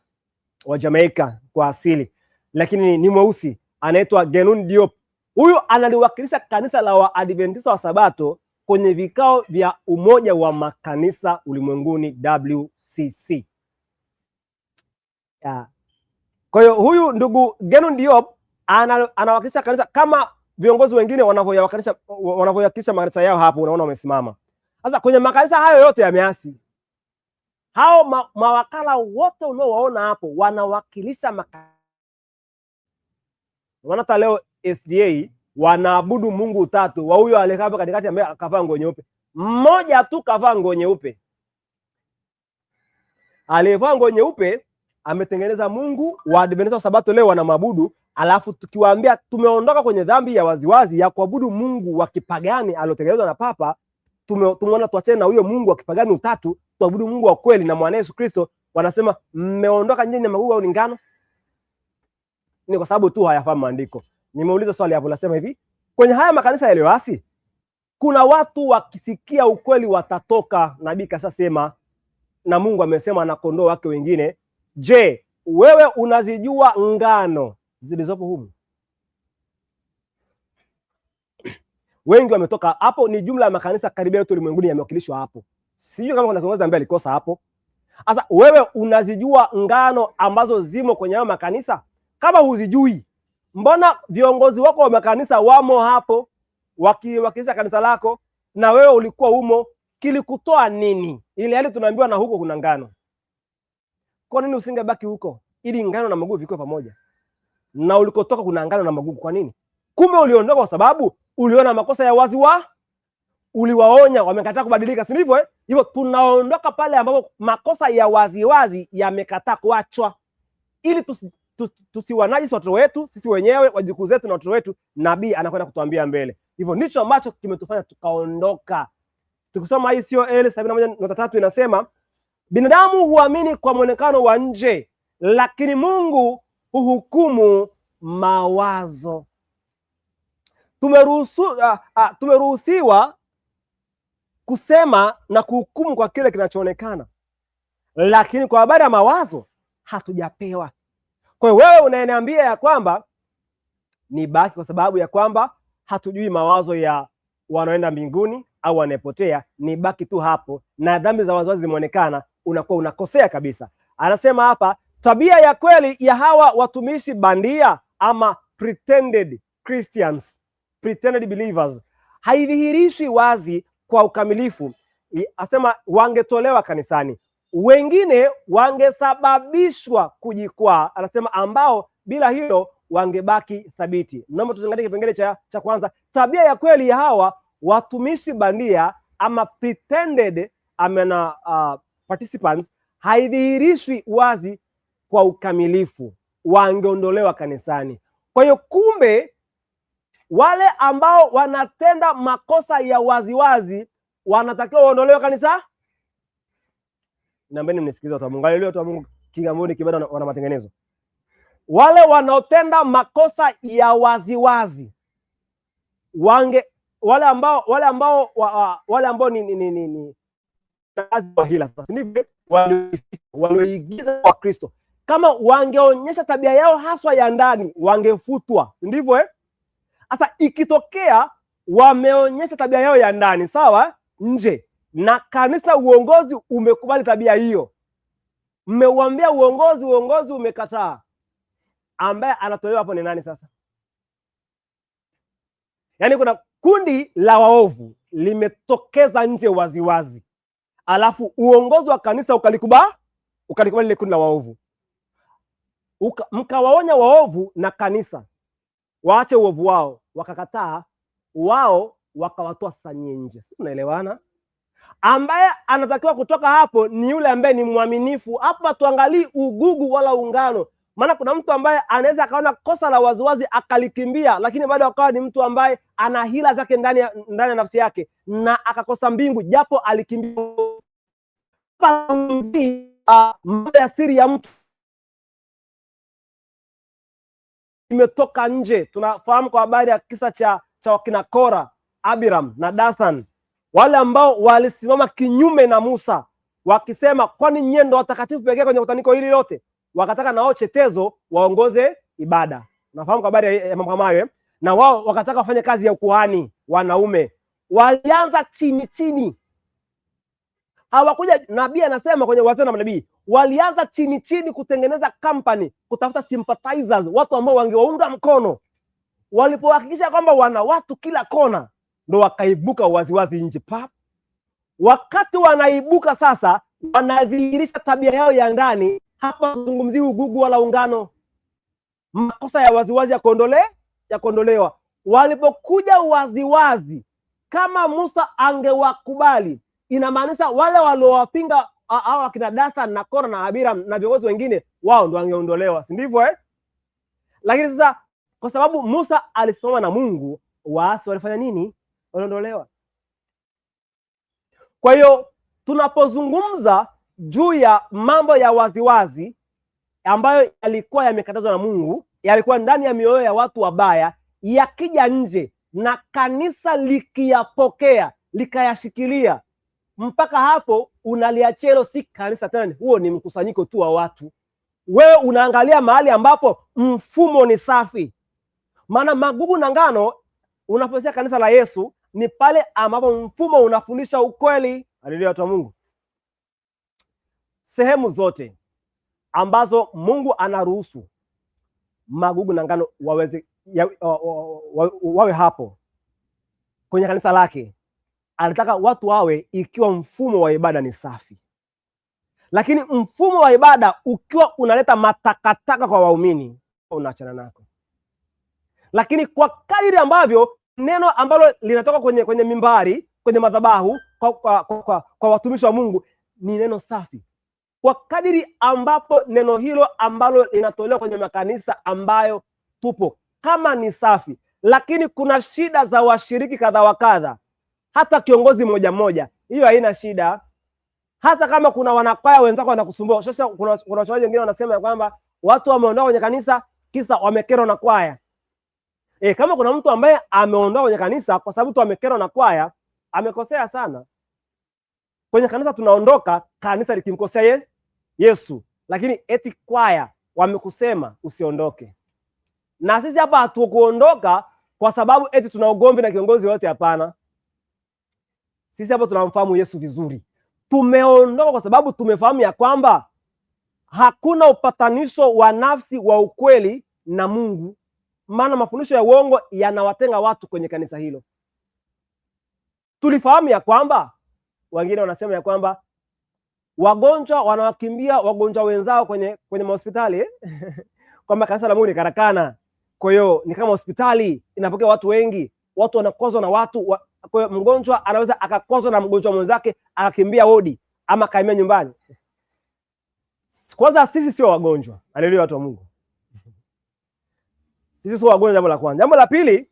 [SPEAKER 1] Jamaica kwa asili, lakini ni mweusi, anaitwa Genun Diop. Huyu analiwakilisha kanisa la Waadventista wa Sabato kwenye vikao vya umoja wa makanisa ulimwenguni WCC. Kwa hiyo huyu ndugu Genun Diop anawakilisha kanisa kama viongozi wengine wanavyowakilisha makanisa yao. Hapo unaona wamesimama. Sasa kwenye makanisa hayo yote yameasi, hao mawakala wote unaowaona hapo wanawakilisha makanisa. Hata leo SDA wanaabudu Mungu utatu, wa huyo aliyekaa hapo katikati ambaye akavaa nguo nyeupe. Mmoja tu kavaa nguo nyeupe. Aliyevaa nguo nyeupe ametengeneza Mungu wa Adventista wa Sabato leo wanamwabudu, alafu tukiwaambia tumeondoka kwenye dhambi ya waziwazi ya kuabudu Mungu wa kipagani aliotengenezwa na Papa, tumeona tuachane na huyo Mungu wa kipagani utatu, tuabudu Mungu wa kweli na mwana Yesu Kristo. Wanasema mmeondoka nje na magugu au ngano. Ni kwa sababu tu hayafahamu maandiko. Nimeuliza swali hapo, nasema hivi, kwenye haya makanisa yaliyoasi kuna watu wakisikia ukweli watatoka. Nabii kashasema na Mungu amesema na kondoo wake wengine. Je, wewe unazijua ngano zilizopo humu? Wengi wametoka hapo. Ni jumla ya makanisa karibia yote ulimwenguni yamewakilishwa hapo. Sijui kama kuna kiongozi ambaye alikosa hapo. Sasa wewe unazijua ngano ambazo zimo kwenye hayo makanisa? Kama huzijui, mbona viongozi wako wa makanisa wamo hapo wakiwakilisha kanisa lako na wewe ulikuwa humo? Kilikutoa nini? Ile hali tunaambiwa na huko kuna ngano. Kwa nini usingebaki huko ili ngano na magugu vikue pamoja? Na ulikotoka kuna ngano na magugu. Kwa nini? Kumbe uliondoka kwa sababu uliona makosa ya wazi uliwaonya, wamekataa kubadilika, si ndivyo? Hivyo tunaondoka pale ambapo makosa ya wazi yamekataa kuachwa, ili tusiwanajisi watoto wetu sisi wenyewe, wajukuu zetu na watoto wetu. Nabii anakwenda kutuambia mbele. Hivyo ndicho ambacho kimetufanya tukaondoka. Tukisoma hii sio L 71.3 inasema, binadamu huamini kwa muonekano wa nje, lakini Mungu huhukumu mawazo. Tumeruhusiwa kusema na kuhukumu kwa kile kinachoonekana, lakini kwa habari ya mawazo hatujapewa. Kwa hiyo wewe unaniambia ya kwamba ni baki kwa sababu ya kwamba hatujui mawazo ya wanaoenda mbinguni au wanaepotea, ni baki tu hapo na dhambi za waziwazi zimeonekana, unakuwa unakosea kabisa. Anasema hapa, tabia ya kweli ya hawa watumishi bandia ama pretended Christians, pretended believers, haidhihirishi wazi kwa ukamilifu. Asema wangetolewa kanisani, wengine wangesababishwa kujikwaa. Anasema ambao bila hilo wangebaki thabiti. Naomba tuzingatie kipengele cha kwanza. Tabia ya kweli ya hawa watumishi bandia ama pretended participants haidhihirishwi wazi kwa ukamilifu, wangeondolewa kanisani. Kwa hiyo kumbe wale ambao wanatenda makosa ya waziwazi wanatakiwa waondolewe kanisa. Naambeni mnisikilize watu wa Mungu. Leo watu wa Mungu Kigamboni Kibada wana matengenezo. Wale wanaotenda makosa ya waziwazi wale ambao ni hila sasa, ndivyo walioigiza kwa Kristo, kama wangeonyesha tabia yao haswa ya ndani wangefutwa, ndivyo Sasa ikitokea wameonyesha tabia yao ya ndani sawa nje, na kanisa uongozi umekubali tabia hiyo, mmeuambia uongozi umekataa, ambaye anatolewa hapo ni nani sasa? Yaani kuna kundi la waovu limetokeza nje waziwazi, alafu uongozi wa kanisa ukalikubali ile kundi la waovu, mkawaonya waovu na kanisa waache uovu wao, wakakataa. Wao wakawatoa sasa nje. Si tunaelewana? Ambaye anatakiwa kutoka hapo ni yule ambaye ni mwaminifu. Hapa tuangalii ugugu wala ungano, maana kuna mtu ambaye anaweza akaona kosa la waziwazi akalikimbia, lakini bado akawa ni mtu ambaye ana hila zake ndani ya nafsi yake na akakosa mbingu japo alikimbia. Mambo ya siri ya mtu imetoka nje. Tunafahamu kwa habari ya kisa cha wakina Kora, Abiram na Dathan, wale ambao walisimama kinyume na Musa wakisema, kwani nyie ndo watakatifu pekee kwenye kutaniko hili lote? Wakataka nao chetezo waongoze ibada. Nafahamu kwa habari ya mambo hayo, na wao wakataka wafanye kazi ya ukuhani. Wanaume walianza chini chini, hawakuja. Nabii anasema kwenye Wazee na Manabii, walianza chini chini kutengeneza company, kutafuta sympathizers, watu ambao wangewaunga mkono. Walipohakikisha kwamba wana watu kila kona, ndo wakaibuka waziwazi nje pap. Wakati wanaibuka sasa, wanadhihirisha tabia yao ya ndani. Hapa tuzungumzii ugugu wala ungano, makosa ya waziwazi ya kuondolewa. Walipokuja waziwazi, kama Musa angewakubali, inamaanisha wale waliowapinga hao akina Dathan na Kora na Abiram na viongozi wengine, wao ndo wangeondolewa, si ndivyo? Lakini sasa kwa sababu Musa alisimama na Mungu, waasi walifanya nini? Waliondolewa. Kwa hiyo tunapozungumza juu ya mambo ya waziwazi ambayo yalikuwa yamekatazwa na Mungu, yalikuwa ndani ya mioyo ya watu wabaya, yakija nje na kanisa likiyapokea, likayashikilia, mpaka hapo unaliachia hilo si kanisa tena, huo ni mkusanyiko tu wa watu. Wewe unaangalia mahali ambapo mfumo ni safi. Maana magugu na ngano, unaposema kanisa la Yesu, ni pale ambapo mfumo unafundisha ukweli. Haleluya, watu wa Mungu. Sehemu zote ambazo Mungu anaruhusu magugu na ngano wawe hapo kwenye kanisa lake, anataka watu wawe ikiwa mfumo wa ibada ni safi. Lakini mfumo wa ibada ukiwa unaleta matakataka kwa waumini, unaachana nako. Lakini kwa kadiri ambavyo neno ambalo linatoka kwenye mimbari, kwenye madhabahu kwa watumishi wa Mungu ni neno safi, kwa kadiri ambapo neno hilo ambalo linatolewa kwenye makanisa ambayo tupo kama ni safi, lakini kuna shida za washiriki kadha wa kadha, hata kiongozi mmoja mmoja, hiyo haina shida. Hata kama kuna wanakwaya wenzako wanakusumbua. Sasa kuna wachungaji wengine wanasema ya kwamba watu wameondoka kwenye kanisa kisa wamekerwa na kwaya. Kama kuna mtu ambaye ameondoka kwenye kanisa kwa sababu tu amekerwa na kwaya, amekosea sana. Kwenye kanisa tunaondoka kanisa likimkosea Yesu, lakini eti kwaya wamekusema usiondoke. Na sisi hapa hatukuondoka kwa sababu eti tuna ugomvi na kiongozi wote, hapana. Sisi hapa tunamfahamu Yesu vizuri. Tumeondoka kwa sababu tumefahamu ya kwamba hakuna upatanisho wa nafsi wa ukweli na Mungu, maana mafundisho ya uongo yanawatenga watu kwenye kanisa hilo. Tulifahamu ya kwamba wengine wanasema ya kwamba wagonjwa wanawakimbia wagonjwa wenzao kwenye mahospitali kwamba kanisa la Mungu ni karakana. Kwa hiyo ni kama hospitali inapokea watu wengi, watu wanakozwa na watu. Kwa hiyo mgonjwa anaweza akakozwa na mgonjwa mwenzake akakimbia wodi ama kaimia nyumbani. Kwanza sisi sio wagonjwa. Haleluya, watu wa Mungu. Sisi sio wagonjwa, jambo la kwanza. Jambo la pili,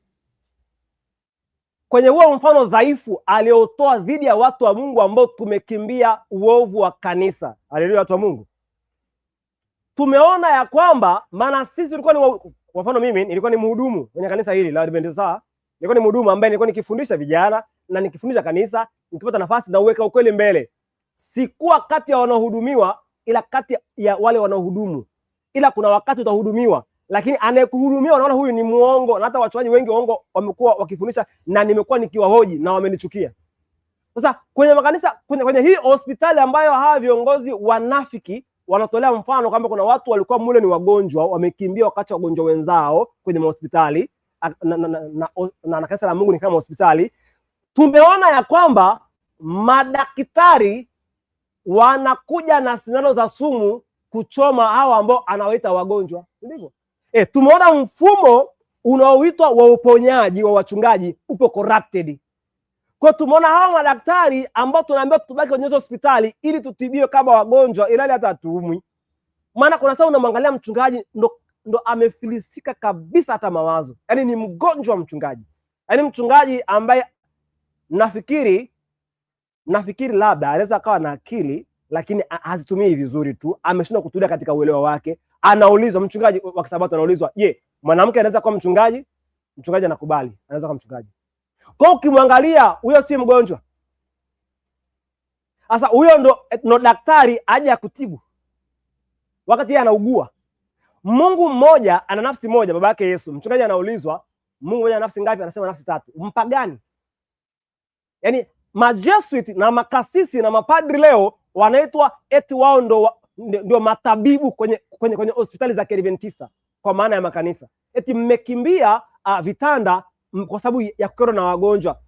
[SPEAKER 1] kwenye huo mfano dhaifu aliotoa dhidi ya watu wa Mungu ambao tumekimbia uovu wa kanisa. Haleluya, watu wa Mungu. Tumeona ya kwamba, maana sisi tulikuwa ni kwa mfano, mimi nilikuwa ni mhudumu kwenye kanisa hili la Adventista. Nilikuwa ni mhudumu ambaye nilikuwa nikifundisha vijana na nikifundisha kanisa, nikipata nafasi na uweka ukweli mbele. Sikuwa kati ya wanaohudumiwa, ila kati ya wale wanaohudumu. Ila kuna wakati utahudumiwa, lakini anayekuhudumia unaona huyu ni muongo, na hata wachungaji wengi waongo wamekuwa wakifundisha na nimekuwa nikiwahoji na wamenichukia. Sasa kwenye makanisa, kwenye hii hospitali ambayo hawa viongozi wanafiki wanatolea mfano kwamba kuna watu walikuwa mule ni wagonjwa, wamekimbia wakati wagonjwa wenzao kwenye hospitali, na kanisa la Mungu ni kama hospitali. Tumeona ya kwamba madaktari wanakuja na sindano za sumu kuchoma hawa ambao anawaita wagonjwa, ndivyo? Tumeona mfumo unaoitwa wa uponyaji wa wachungaji upo corrupted. Kwa tumeona hawa madaktari ambao tunaambiwa tubaki kwenye hospitali ili tutibiwe kama wagonjwa, ilali hata hatuumwi. Maana kuna sababu unamwangalia mchungaji ndo amefilisika kabisa hata mawazo. Yaani ni mgonjwa mchungaji. Yaani mchungaji ambaye nafikiri labda anaweza akawa na akili lakini hazitumii vizuri tu, ameshindwa kutulia katika uelewa wake. Anaulizwa mchungaji wa Kisabato, anaulizwa, je, mwanamke anaweza kuwa mchungaji? Mchungaji anakubali, anaweza kuwa mchungaji. Kwa ukimwangalia huyo si mgonjwa. Sasa huyo ndo daktari aje akutibu wakati yeye anaugua. Mungu mmoja ana nafsi moja, baba yake Yesu. Mchungaji anaulizwa, Mungu mmoja ana nafsi ngapi? Anasema nafsi 3. Mpagani. Yaani majesuit na makasisi na mapadri leo wanaitwa eti wao ndio matabibu kwenye hospitali za Kiadventista kwa maana ya makanisa. Eti mmekimbia vitanda kwa sababu ya kukero na wagonjwa.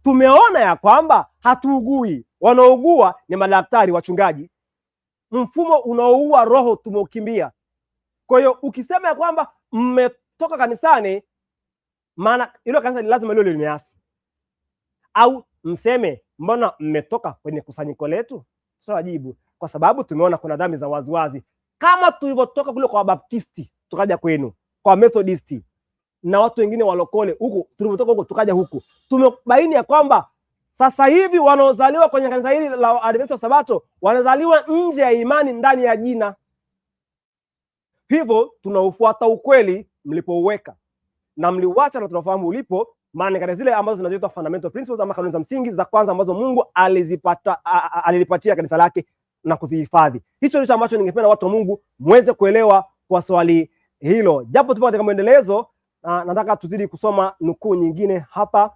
[SPEAKER 1] Tumeona ya kwamba hatuugui. Wanaougua ni madaktari, wachungaji. Mfumo unaoua roho tumeukimbia. Kwa hiyo ukisema ya kwamba mmetoka kanisani, maana hilo kanisa ni lazima lilo limeasi. Au mseme mbona mmetoka kwenye kusanyiko letu? Tutawajibu kwa sababu tumeona kuna dhambi za waziwazi, kama tulivyotoka kule kwa Wabaptisti tukaja kwenu, kwa Methodisti na watu wengine walokole huko, tulivyotoka huko tukaja huku. Tumebaini ya kwamba sasa hivi wanaozaliwa kwenye kanisa hili la Adventista Sabato wanazaliwa nje ya imani, ndani ya jina. Hivyo tunaufuata ukweli mlipouweka, na mliuacha na tunafahamu ulipo, maana katika zile ambazo zinazoitwa fundamental principles ama kanuni za msingi za kwanza ambazo Mungu alilipatia kanisa lake na kuzihifadhi. Hicho ndicho ambacho ningependa watu wa Mungu muweze kuelewa kwa swali hilo. Japo tupo katika maendelezo, nataka tuzidi kusoma nukuu nyingine hapa.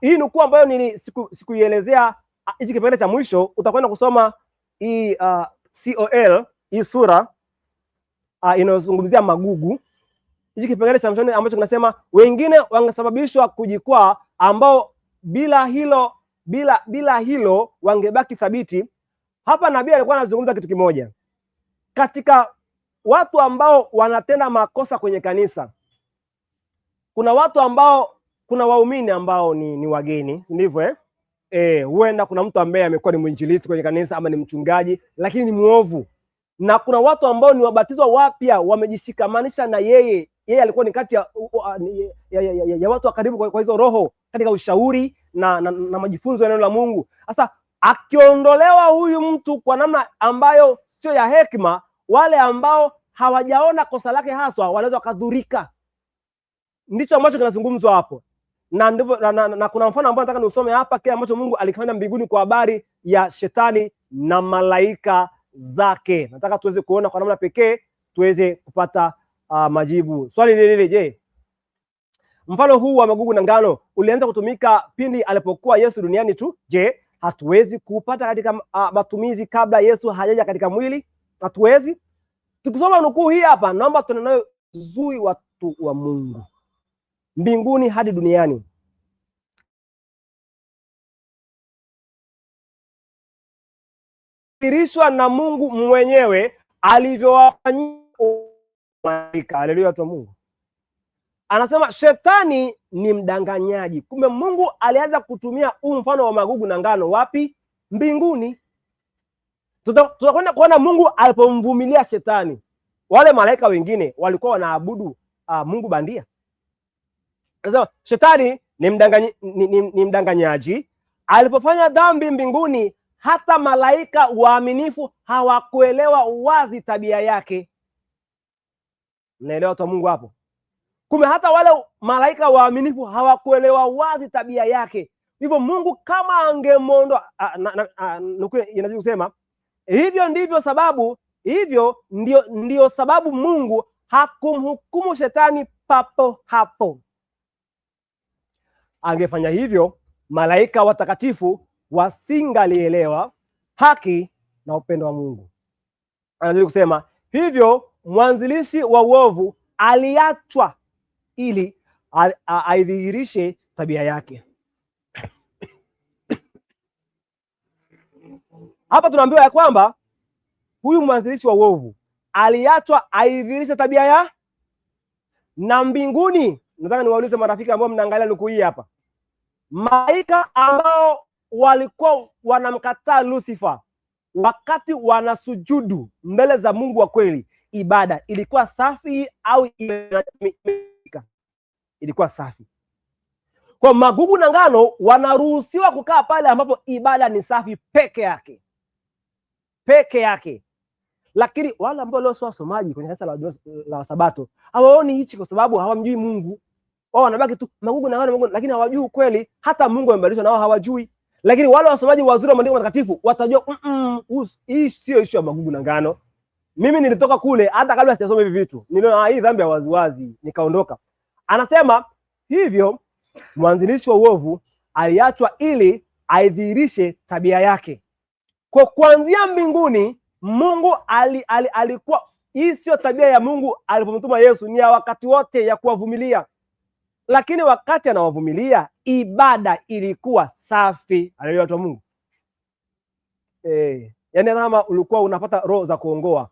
[SPEAKER 1] Hii nukuu ambayo sikuielezea hichi kipengele cha mwisho, utakwenda kusoma hii COL, hii sura inayozungumzia magugu. Hichi kipengele cha mwisho ambacho kinasema wengine wangesababishwa kujikwaa, ambao bila hilo wangebaki thabiti. Hapa nabii alikuwa anazungumza kitu kimoja. Katika watu ambao wanatenda makosa kwenye kanisa, kuna watu ambao, kuna waumini ambao ni wageni, ndivyo huenda kuna mtu ambaye amekuwa ni mwinjilisti kwenye kanisa ama ni mchungaji lakini ni muovu, na kuna watu ambao ni wabatizwa wapya, wamejishikamanisha na yeye alikuwa ni kati ya watu wa karibu kwa hizo roho katika ushauri na majifunzo ya neno la Mungu. Sasa akiondolewa huyu mtu kwa namna ambayo sio ya hekima, wale ambao hawajaona kosa lake haswa wanaweza kadhurika. Ndicho ambacho kinazungumzwa hapo. Na kuna mfano ambao nataka niusome hapa, kile ambacho Mungu alikifanya mbinguni kwa habari ya shetani na malaika zake. Nataka tuweze kuona kwa namna pekee tuweze kupata majibu. Swali lile, je, mfano huu wa magugu na ngano ulianza kutumika pindi alipokuwa Yesu duniani tu? Je, hatuwezi kupata katika matumizi kabla Yesu hajaja katika mwili? Hatuwezi. Tukisoma nukuu hii hapa, naomba tunayo zui watu wa Mungu, mbinguni hadi duniani. Dirishwa na Mungu mwenyewe alivyowafanyia malaika. Haleluya, watu wa Mungu. Anasema shetani ni mdanganyaji. Kumbe Mungu alianza kutumia mfano wa magugu na ngano wapi? Mbinguni. Tutakwenda kuona Mungu alipomvumilia shetani. Wale malaika wengine walikuwa wanaabudu Mungu bandia. Anasema shetani ni mdanganyaji. Alipofanya dhambi mbinguni, hata malaika waaminifu hawakuelewa wazi tabia yake. Mnaelewa watu wa Mungu hapo? Kumbe hata wale malaika waaminifu hawakuelewa wazi tabia yake. Hivyo Mungu kama angemondoa, inazidi kusema hivyo ndio sababu Mungu hakumhukumu shetani papo hapo. Angefanya hivyo, malaika watakatifu wasingalielewa haki na upendo wa Mungu. Anazidi kusema hivyo mwanzilishi wa uovu aliachwa ili aidhihirishe tabia yake. Hapa tunaambiwa ya kwamba huyu mwanzilishi wa uovu aliachwa aidhihirishe tabia ya na mbinguni. Nataka niwaulize marafiki ambao mnaangalia nukuu hii hapa, Malaika ambao walikuwa wanamkataa Lucifer wakati wanasujudu mbele za Mungu wa kweli, ibada ilikuwa safi au ilikuwa safi? Kwa Magugu na Ngano wanaruhusiwa kukaa pale ambapo ibada ni safi peke yake. Lakini wale ambao leo sio wasomaji kwenye kanisa la Sabato hawaoni hichi, kwa sababu hawamjui Mungu. Wao wanabaki tu Magugu na Ngano, lakini hawajui ukweli. Hata Mungu amebadilishwa nao hawajui. Lakini wale wasomaji wazuri wa maandiko matakatifu watajua hii sio issue ya Magugu na Ngano. Mimi nilitoka kule hata kabla sijasoma hivi vitu. Niliona hii dhambi ya waziwazi nikaondoka. Anasema hivyo mwanzilishi wa uovu aliachwa ili aidhihirishe tabia yake. Kwa kuanzia mbinguni Mungu alikuwa, hii sio tabia ya Mungu alipomtuma Yesu, ni ya wakati wote ya kuwavumilia. Lakini wakati anawavumilia, ibada ilikuwa safi. Haleluya watu wa Mungu. Yaani kama ulikuwa unapata roho za kuongoa,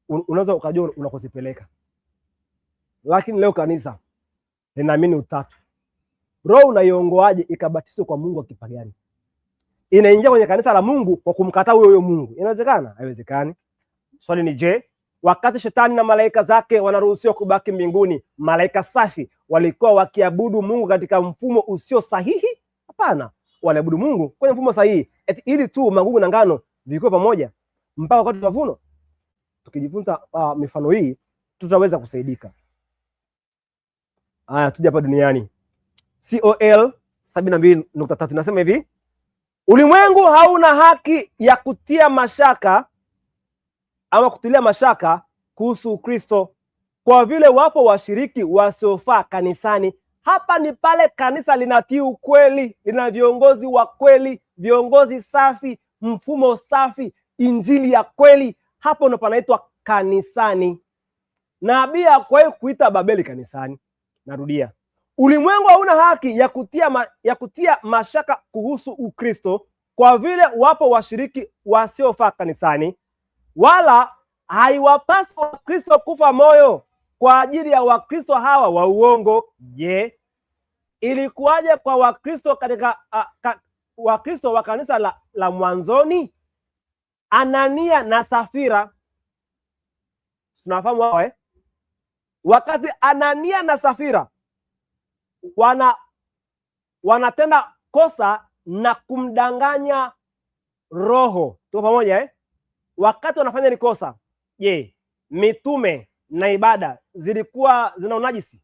[SPEAKER 1] unaweza ukajua unakosipeleka. Lakini leo kanisa linaamini utatu. Roho unaiongoaje ikabatizwa kwa Mungu wa kipagani? Inaingia kwenye kanisa la Mungu kwa kumkataa huyo Mungu. Inawezekana? Haiwezekani. Swali ni je, wakati shetani na malaika zake wanaruhusiwa kubaki mbinguni, malaika safi walikuwa wakiabudu Mungu katika mfumo usio sahihi? Hapana, waliabudu Mungu kwenye mfumo sahihi. Ili tu Magugu na Ngano vilikuwa pamoja mpaka wakati wa mavuno. Tukijifunza mifano hii tutaweza kusaidika. Haya, tuje hapa duniani. COL 72.3 nasema hivi: ulimwengu hauna haki ya kutia mashaka ama kutilia mashaka kuhusu Kristo, kwa vile wapo washiriki wasiofaa kanisani. Hapa ni pale kanisa linatii ukweli, lina viongozi wa kweli, viongozi safi, mfumo safi, injili ya kweli. Hapo ndo panaitwa kanisani. Nabii hakuwahi kuita Babeli kanisani. Narudia, ulimwengu hauna haki ya kutia mashaka kuhusu Ukristo, kwa vile wapo washiriki wasiofaa kanisani, wala haiwapasi Wakristo kufa moyo kwa ajili ya Wakristo hawa wa uongo. Je, ilikuwaje kwa Wakristo katika Wakristo wa kanisa la mwanzoni? Anania na Safira, tunafahamu hao wakati Anania na Safira wanatenda kosa na kumdanganya Roho. Tuko pamoja Wakati wanafanya ni kosa, je, mitume na ibada zilikuwa zina unajisi?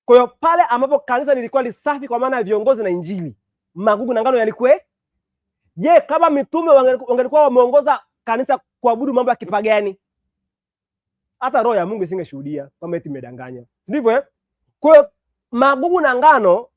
[SPEAKER 1] Kwa hiyo pale ambapo kanisa lilikuwa lisafi kwa maana ya viongozi na injili, Magugu na Ngano yalikuwa. Je, kama mitume wangelikuwa wameongoza kanisa kuabudu mambo ya kipagani, hata Roho ya Mungu isingeshuhudia kama eti imedanganya. Ndivyo Kwa hiyo Magugu na Ngano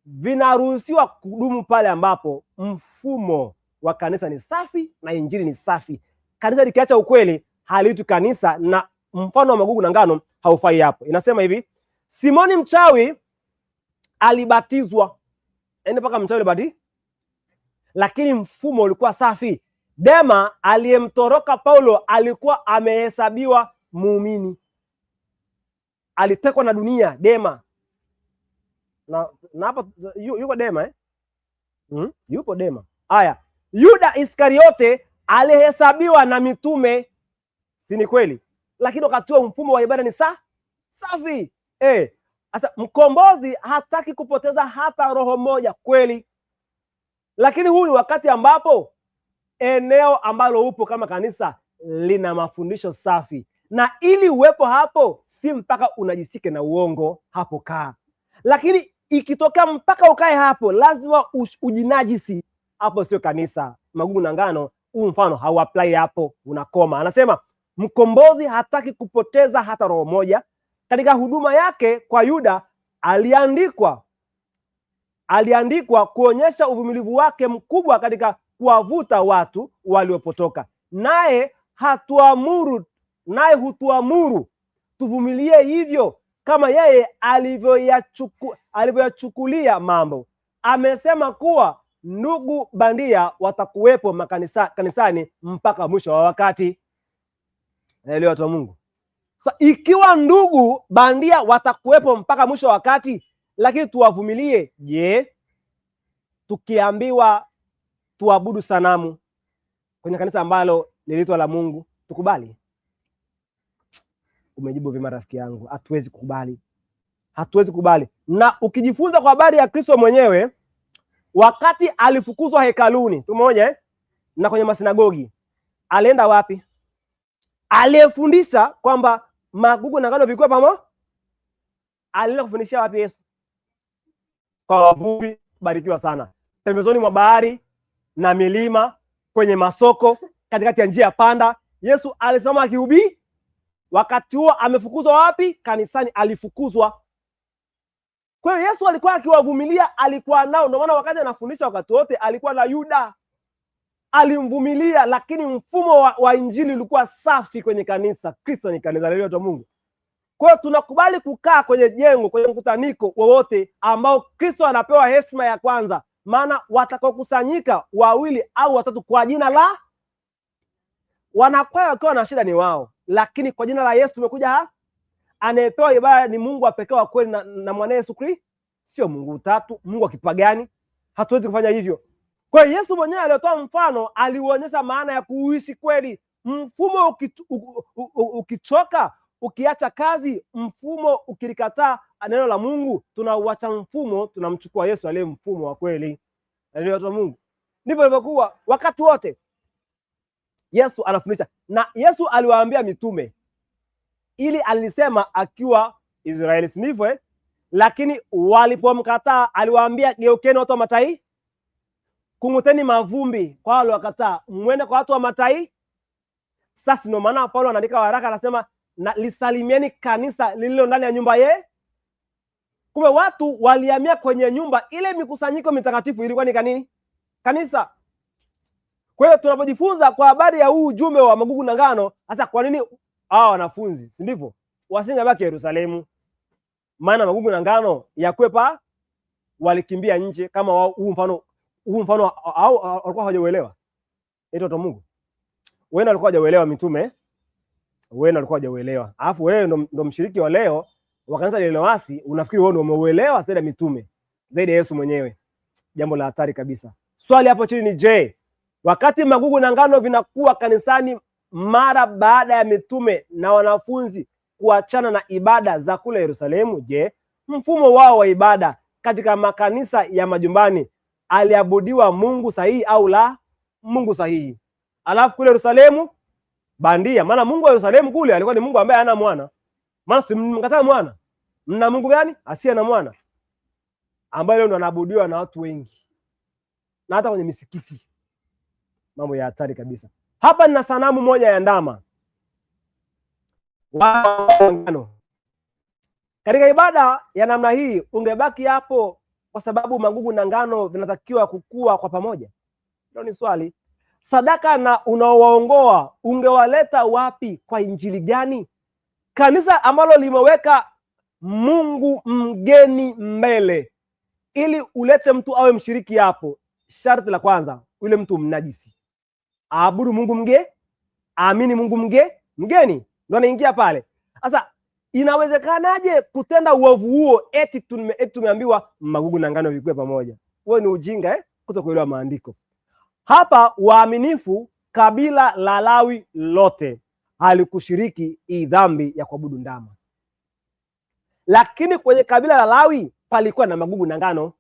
[SPEAKER 1] vinaruhusiwa kudumu pale ambapo mfumo wa kanisa ni safi na injili ni safi. Kanisa likiacha ukweli haliitwi kanisa, na mfano wa Magugu na Ngano haufai hapo. Inasema hivi: Simoni mchawi alibatizwa, mpaka mchawi alibadilika, lakini mfumo ulikuwa safi. Dema aliyemtoroka Paulo alikuwa amehesabiwa muumini. Alitekwa na dunia Dema. Na hapa yuko Dema yupo Dema. Haya, Yuda Iskariote alihesabiwa na mitume, si ni kweli? Lakini wakati wa mfumo wa ibada ni safi. Sasa mkombozi hataki kupoteza hata roho moja, kweli. Lakini huu ni wakati ambapo eneo ambalo upo kama kanisa lina mafundisho safi, na ili uwepo hapo si mpaka unajisike na uongo, hapo kaa. Lakini ikitokea mpaka ukae hapo lazima ujinajisi, hapo sio kanisa. Magugu na Ngano huu mfano hauapply hapo, unakoma. Anasema mkombozi hataki kupoteza hata roho moja. Katika huduma yake kwa Yuda aliandikwa kuonyesha uvumilivu wake mkubwa katika kuwavuta watu waliopotoka. Naye hutuamuru tuvumilie hivyo kama yeye alivyoyachukulia mambo. Amesema kuwa ndugu bandia watakuwepo kanisani mpaka mwisho wa wakati. Naelewa watu wa Mungu. Ikiwa ndugu bandia watakuwepo mpaka mwisho wa wakati, lakini tuwavumilie. Je, tukiambiwa tuabudu sanamu kwenye kanisa ambalo liliitwa la Mungu, tukubali? Umejibu vyema rafiki yangu, hatuwezi kukubali. Hatuwezi kubali. Na ukijifunza kwa habari ya Kristo mwenyewe, wakati alifukuzwa hekaluni, tumeona na kwenye masinagogi, alienda wapi? Aliyefundisha kwamba magugu na ngano vilikuwa pamoja, alienda kufundishia wapi Yesu? Kwa wavuvi, barikiwa sana, pembezoni mwa bahari na milima, kwenye masoko, katikati ya njia panda. Yesu alisema akihubiri. Wakati huo amefukuzwa wapi? Kanisani alifukuzwa. Kwa hiyo Yesu alikuwa akiwavumilia, alikuwa nao. Ndio maana wakati anafundisha wakati wote alikuwa na Yuda, alimvumilia, lakini mfumo wa injili ulikuwa safi kwenye kanisa. Kristo ni kanisa lile la Mungu. Kwa hiyo tunakubali kukaa kwenye jengo, kwenye mkutaniko wowote ambao Kristo anapewa heshima ya kwanza, maana watakaokusanyika 2 au 3 kwa jina la, wanakwaya wakiwa na shida ni wao, lakini kwa jina la Yesu tumekuja. Anayepewa ibada ni Mungu pekee wa kweli na mwana Yesu Kristo, sio Mungu tatu, Mungu wa kipagani. Hatuwezi kufanya hivyo. Kwa hiyo Yesu mwenyewe alitoa mfano, alionyesha maana ya kuishi kweli. Mfumo ukichoka, ukiacha kazi, mfumo ukilikataa neno la Mungu, tunauacha mfumo, tunamchukua Yesu aliye mfumo wa kweli. Ndio Mungu. Ndivyo ilivyokuwa wakati wote Yesu anafundisha. Na Yesu aliwaambia mitume, ili alisema akiwa Israeli, si ndivyo? Lakini walipomkataa aliwaambia, geukeni watu wa mataifa, kung'uteni mavumbi kwa wale wakataa, mwende kwa watu wa mataifa. Sasa ndio maana Paulo anaandika waraka, anasema na lisalimieni kanisa lililo ndani ya nyumba ye. Kumbe watu walihamia kwenye nyumba ile, mikusanyiko mitakatifu ilikuwa ni kanini? Kanisa. Kwa hiyo tunapojifunza kwa habari ya huu ujumbe wa magugu na ngano, sasa kwa nini hao wanafunzi, si ndivyo, wasingebaki Yerusalemu? Maana magugu na ngano yakwepa, walikimbia nje. Kama huu mfano au walikuwa hawajaelewa ito Mungu. Wewe walikuwa hawajaelewa mitume, wewe walikuwa hawajaelewa. Alafu wewe ndo mshiriki wa leo wa kanisa lile wasi, unafikiri wewe ndo umeuelewa zaidi ya mitume, zaidi ya Yesu mwenyewe. Jambo la hatari kabisa. Swali hapo chini ni je, wakati magugu na ngano vinakuwa kanisani mara baada ya mitume na wanafunzi kuachana na ibada za kule Yerusalemu, je, mfumo wao wa ibada katika makanisa ya majumbani aliabudiwa Mungu sahihi au la? Mungu sahihi. Alafu kule Yerusalemu bandia, maana Mungu wa Yerusalemu kule alikuwa ni Mungu ambaye hana mwana. Maana simkataa mwana. Mna Mungu gani asiye na mwana, ambaye leo ndo anaabudiwa na watu wengi na hata kwenye misikiti? Mambo ya hatari kabisa. Hapa nina sanamu moja ya ndama ngano. Katika ibada ya namna hii ungebaki hapo kwa sababu magugu na ngano vinatakiwa kukua kwa pamoja? Ndio ni swali. Sadaka na unaowaongoa ungewaleta wapi? Kwa injili gani? Kanisa ambalo limeweka Mungu mgeni mbele, ili ulete mtu awe mshiriki hapo, sharti la kwanza, yule mtu mnajisi, aabudu Mungu aamini Mungu mgeni, ndio anaingia pale. Sasa inawezekanaje kutenda uovu huo eti tumeambiwa magugu na ngano vikue pamoja? Wewe ni ujinga kutokuelewa maandiko. Hapa waaminifu, kabila la Lawi lote halikushiriki hii dhambi ya kuabudu ndama, lakini kwenye kabila la Lawi palikuwa na magugu na ngano.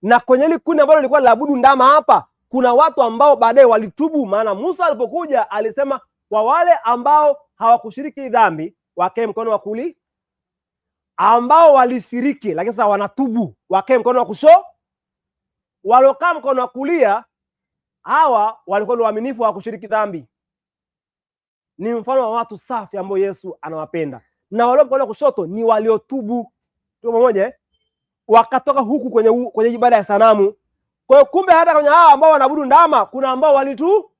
[SPEAKER 1] Na kwenye ile kundi ambalo lilikuwa laabudu ndama, hapa kuna watu ambao baadaye walitubu. Maana Musa alipokuja alisema kwa wale ambao hawakushiriki dhambi wakae mkono wa kulia, ambao walishiriki lakini sasa wanatubu wakae mkono wa kushoto. Walokaa mkono wa kulia hawa walikuwa ni waaminifu, hawakushiriki dhambi. Ni mfano wa watu safi ambao Yesu anawapenda. Na wale mkono wa kushoto ni waliotubu. Tuko pamoja wakatoka huku kwenye ibada ya sanamu. Kwa hiyo kumbe hata kwenye hao ambao wanaabudu ndama kuna ambao walitu.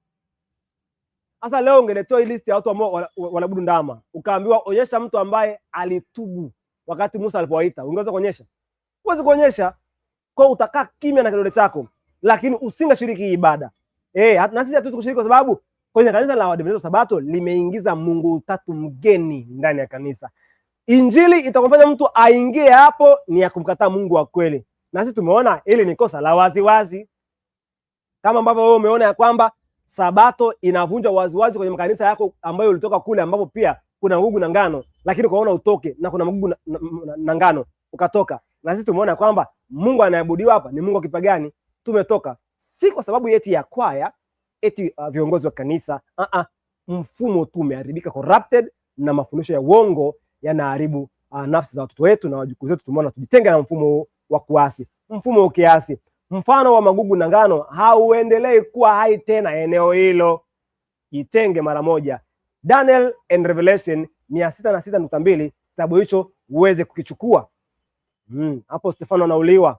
[SPEAKER 1] Sasa leo ungeletewa list ya watu ambao wanaabudu ndama, ukaambiwa onyesha mtu ambaye alitubu wakati Musa alipowaita, ungeweza kuonyesha? Huwezi kuonyesha. Kwa utakaa kimya na kidole chako, lakini usingashiriki ibada. Na sisi hatuwezi kushiriki kwa sababu kwenye kanisa la Waadventista Sabato limeingiza Mungu tatu mgeni ndani ya kanisa. Injili itakumfanya mtu aingie hapo ni ya kumkataa Mungu wa kweli. Na sisi tumeona hili ni kosa la waziwazi. Kama ambavyo wewe umeona ya kwamba Sabato inavunjwa waziwazi kwenye makanisa yako ambayo ulitoka kule, ambapo pia kuna magugu na ngano, lakini ukaona utoke na kuna magugu na ngano ukatoka. Na sisi tumeona kwamba Mungu anayeabudiwa hapa ni Mungu wa kipagani. Tumetoka si kwa sababu eti ya kwaya, eti viongozi wa kanisa. Mfumo tu umeharibika, corrupted, na mafundisho ya uongo yanaharibu nafsi za watoto wetu na wajukuu zetu. Tumeona tujitenge na mfumo wa kuasi, mfumo wa kiasi. Mfano wa magugu na ngano hauendelei kuwa hai tena eneo hilo. Jitenge mara moja. Daniel and Revelation 606.2, kitabu hicho uweze kukichukua. Hapo Stefano anauliwa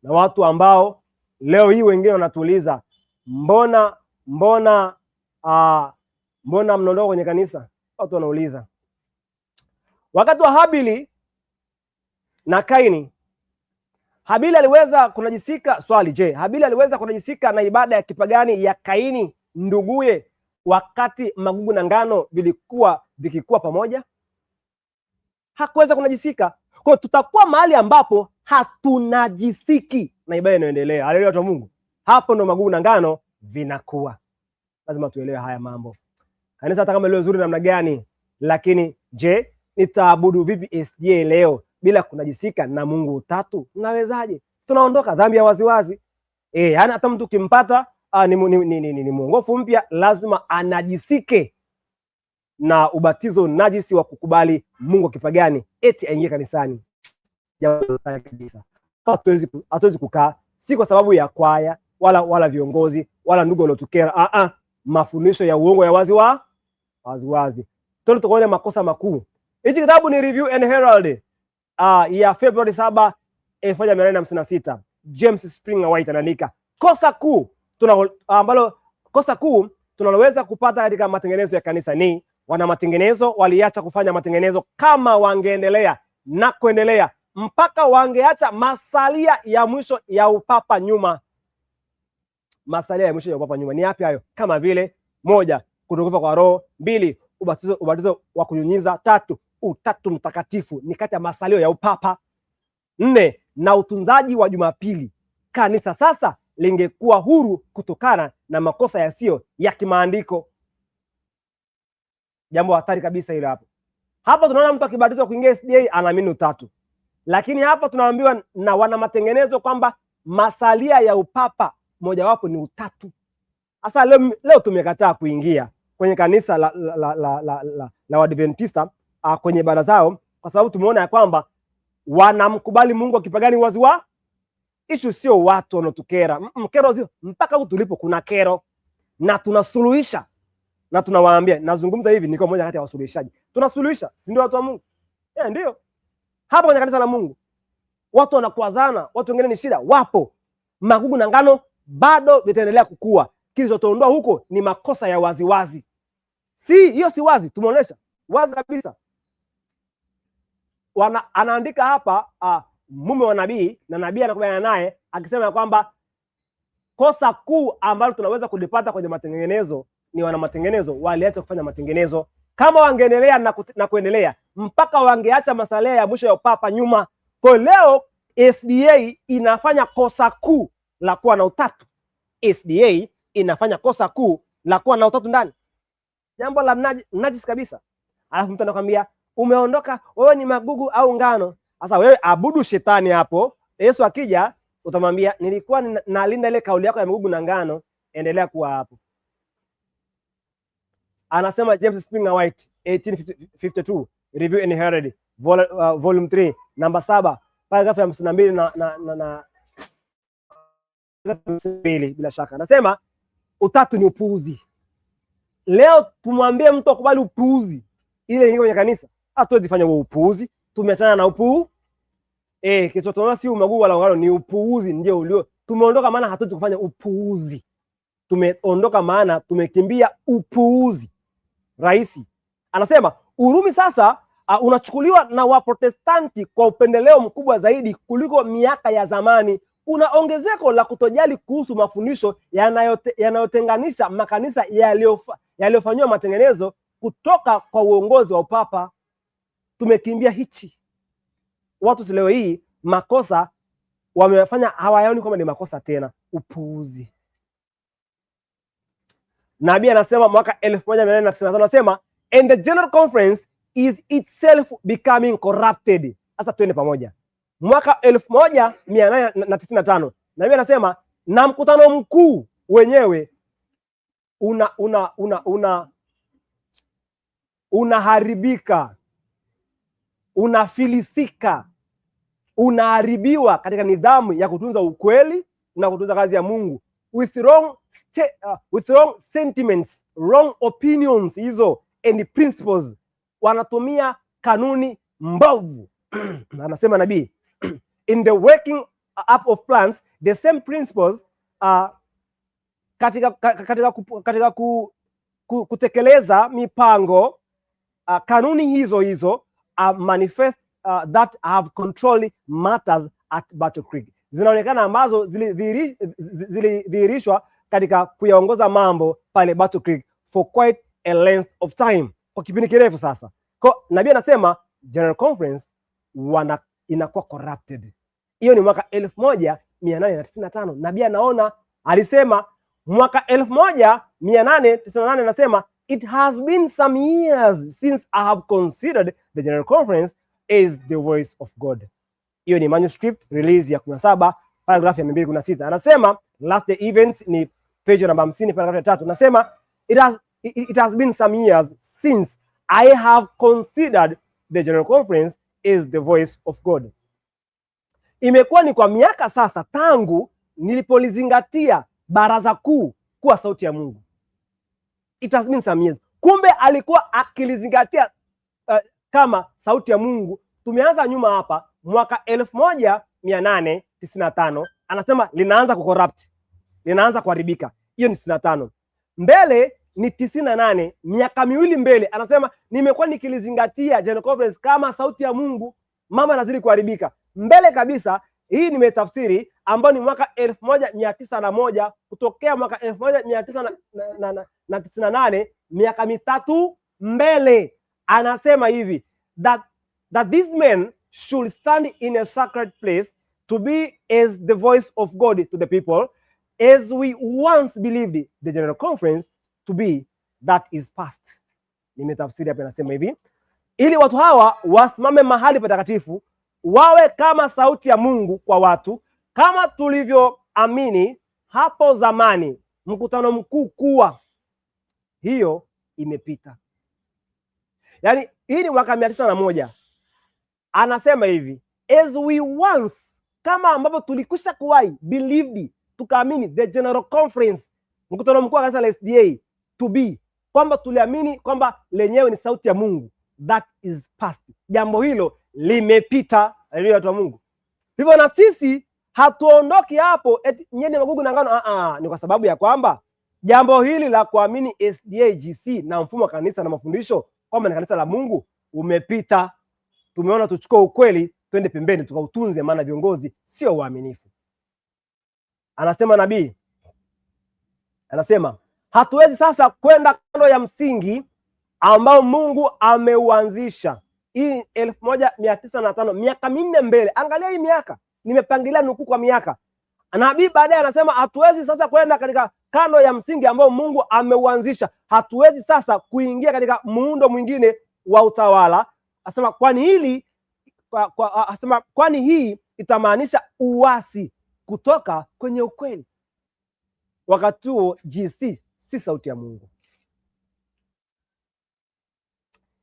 [SPEAKER 1] na watu ambao leo hii wengine wanatuuliza mbona mnaondoka kwenye kanisa? Watu wanauliza. Wakati wa Habili na Kaini, Habili aliweza kunajisika. Swali, je, Habili aliweza kunajisika na ibada ya kipagani ya Kaini nduguye wakati magugu na ngano vilikuwa vikikuwa pamoja? Hakuweza kunajisika. Kwa hiyo tutakuwa mahali ambapo hatunajisiki na ibada inayoendelea. Haleluya watu wa Mungu. Hapo ndo magugu na ngano vinakuwa. Lazima tuelewe haya mambo. Kanisa hata kama leo zuri namna gani, lakini je, nitaabudu vipi SDA leo bila kunajisika na Mungu utatu? Nawezaje? Tunaondoka dhambi ya waziwazi. Yani hata mtu kimpata ni mwongofu mpya, lazima anajisike na ubatizo najisi wa kukubali Mungu kipagani eti aingie kanisani. Jambo kabisa. Hatuwezi kukaa, si kwa sababu ya kwaya wala viongozi wala ndugu waliotukera. Mafundisho ya uongo ya waziwazi. Tuone makosa makuu. Hichi kitabu ni Review and Herald ya Februari 7, 1856. James Springer White anaandika kosa kuu tunaloweza kupata katika matengenezo ya kanisa ni wana matengenezo waliacha kufanya matengenezo kama wangeendelea na kuendelea mpaka wangeacha masalia ya mwisho ya upapa nyuma. Masalia ya mwisho ya upapa nyuma ni yapi hayo? Kama vile 1, kutukufa kwa Roho; 2, ubatizo wa kunyunyiza; 3, Utatu Mtakatifu ni kati ya masalio ya upapa; 4, na utunzaji wa Jumapili. Kanisa sasa lingekuwa huru kutokana na makosa yasiyo ya kimaandiko. Jambo hatari kabisa hilo hapo. Hapa tunaona mtu akibatizwa kuingia SDA anaamini utatu. Lakini hapa tunaambiwa na wana matengenezo kwamba masalia ya upapa mojawapo ni utatu. Sasa leo tumekataa kuingia kwenye kanisa la Waadventista kwenye ibada zao kwa sababu tumeona ya kwamba wanamkubali Mungu akipagani waziwa. Issue sio watu wanotukera. Kero zio mpaka huko tulipo kuna kero na tunasuluhisha. Na tunawaambia, nazungumza hivi niko mmoja kati ya wasuluhishaji. Tunasuluhisha, si ndio watu wa Mungu? Ndio. Hapa kwenye kanisa la Mungu watu wanakuazana, watu wengine ni shida, wapo. Magugu na ngano bado vitaendelea kukua. Kilichotoondoa huko ni makosa ya waziwazi. Hiyo si wazi, tumeonyesha wazi kabisa. Anaandika hapa mume wa nabii, na nabii anakubaliana naye akisema kwamba kosa kuu ambalo tunaweza kulipata kwenye matengenezo ni wana matengenezo waliacha kufanya matengenezo. Kama wangeendelea na kuendelea mpaka wangeacha masalia ya mwisho ya upapa nyuma. Kwa leo SDA inafanya kosa kuu la kuwa na utatu. SDA inafanya kosa kuu la kuwa na utatu ndani. Jambo la najis kabisa. Alafu mtu anakuambia umeondoka, wewe ni magugu au ngano. Sasa wewe abudu shetani hapo. Yesu akija utamwambia nilikuwa nalinda ile kauli yako ya magugu na ngano, endelea kuwa hapo. Anasema James Springer White 1852 Review and Herald volume 3 namba 7 paragraph ya 52 na bila shaka. Anasema utatu ni upuuzi. Leo tumwambie mtu akubali upuuzi ile ingi kwenye kanisa, hatuwezi fanya huo upuuzi. Tumeachana na kilichotolewa si magugu wala ngano, ni upuuzi ndio ulio. Tumeondoka maana hatuwezi kufanya upuuzi. Tumeondoka maana tumekimbia upuuzi. Raisi anasema Urumi sasa unachukuliwa na Waprotestanti kwa upendeleo mkubwa zaidi kuliko miaka ya zamani. Kuna ongezeko la kutojali kuhusu mafundisho yanayotenganisha makanisa yaliyofanywa matengenezo kutoka kwa uongozi wa upapa. tumekimbia hichi. Watu leo hii makosa wamefanya hawayaoni kwamba ni makosa tena, upuuzi. Nabii anasema mwaka 1895 anasema and the General Conference is itself becoming corrupted. Sasa twende pamoja. Mwaka 1895 Nabii anasema na mkutano mkuu wenyewe unaharibika, unafilisika, unaharibiwa katika nidhamu ya kutunza ukweli na kutunza kazi ya Mungu with wrong sentiments, wrong opinions hizo and principles. Wanatumia kanuni mbovu. Anasema nabii in the working up of plans the same principles katika kutekeleza mipango, kanuni hizo manifest that have control matters at Battle Creek. Zinaonekana ambazo zilidhihirishwa katika kuyaongoza mambo pale Battle Creek for quite a length of time, kwa kipindi kirefu sasa. Kwa nabii anasema General Conference inakuwa corrupted. Hiyo ni mwaka 1895. Nabii anaona, alisema mwaka 1898 anasema it has been some years since I have considered the General Conference as the voice of God. Hiyo ni manuscript release ya 17 paragraph ya 216. Anasema last day events ni page namba 50 paragraph ya 3. Anasema it has been some years since I have considered the General Conference as the voice of God. Imekuwa ni kwa miaka sasa tangu nilipolizingatia baraza kuu kuwa sauti ya Mungu. It has been some years. Kumbe alikuwa akilizingatia kama sauti ya Mungu. Tumeanza nyuma hapa mwaka 1895 anasema linaanza kucorrupt, linaanza kuharibika. Hiyo ni 95. Mbele ni 98, miaka miwili mbele anasema nimekuwa nikilizingatia General Conference kama sauti ya Mungu, mama anazidi kuharibika. Mbele kabisa hii nimetafsiri ambayo ni mwaka 1901 kutokea mwaka 1998, miaka mitatu mbele anasema hivi that these men should stand in a sacred place to be as the voice of God to the people, as we once believed the General Conference to be, that is past. Nimetafsiri hapa, nasema hivi ili watu hawa wasimame mahali patakatifu, wawe kama sauti ya Mungu kwa watu, kama tulivyoamini hapo zamani mkutano mkuu kuwa. Hiyo imepita. Yaani hii ni mwaka 1901. Anasema hivi as we once, kama ambapo tulikwisha kuwahi believed, tukaamini the General Conference, mkutano mkuu wa kanisa la SDA to be, kwamba tuliamini kwamba lenyewe ni sauti ya Mungu, that is past. Jambo hilo limepita. Haleluya, watu wa Mungu. Hivyo na sisi hatuondoki hapo eti nyeni magugu na ngano. Ni kwa sababu ya kwamba jambo hili la kuamini SDAGC na mfumo wa kanisa na mafundisho kwamba ni kanisa la Mungu umepita. Tumeona tuchukue ukweli twende pembeni tukautunze, maana viongozi sio waaminifu. Anasema nabii, anasema hatuwezi sasa kwenda kando ya msingi ambao Mungu ameuanzisha. Hii 1905, miaka 4 mbele. Angalia hii miaka, nimepangilia nukuu kwa miaka. Nabii baadaye anasema hatuwezi sasa kwenda katika kando ya msingi ambao Mungu ameuanzisha. Hatuwezi sasa kuingia katika muundo mwingine wa utawala. Asema kwani hii itamaanisha uasi kutoka kwenye ukweli. Wakati huo GC si sauti ya Mungu.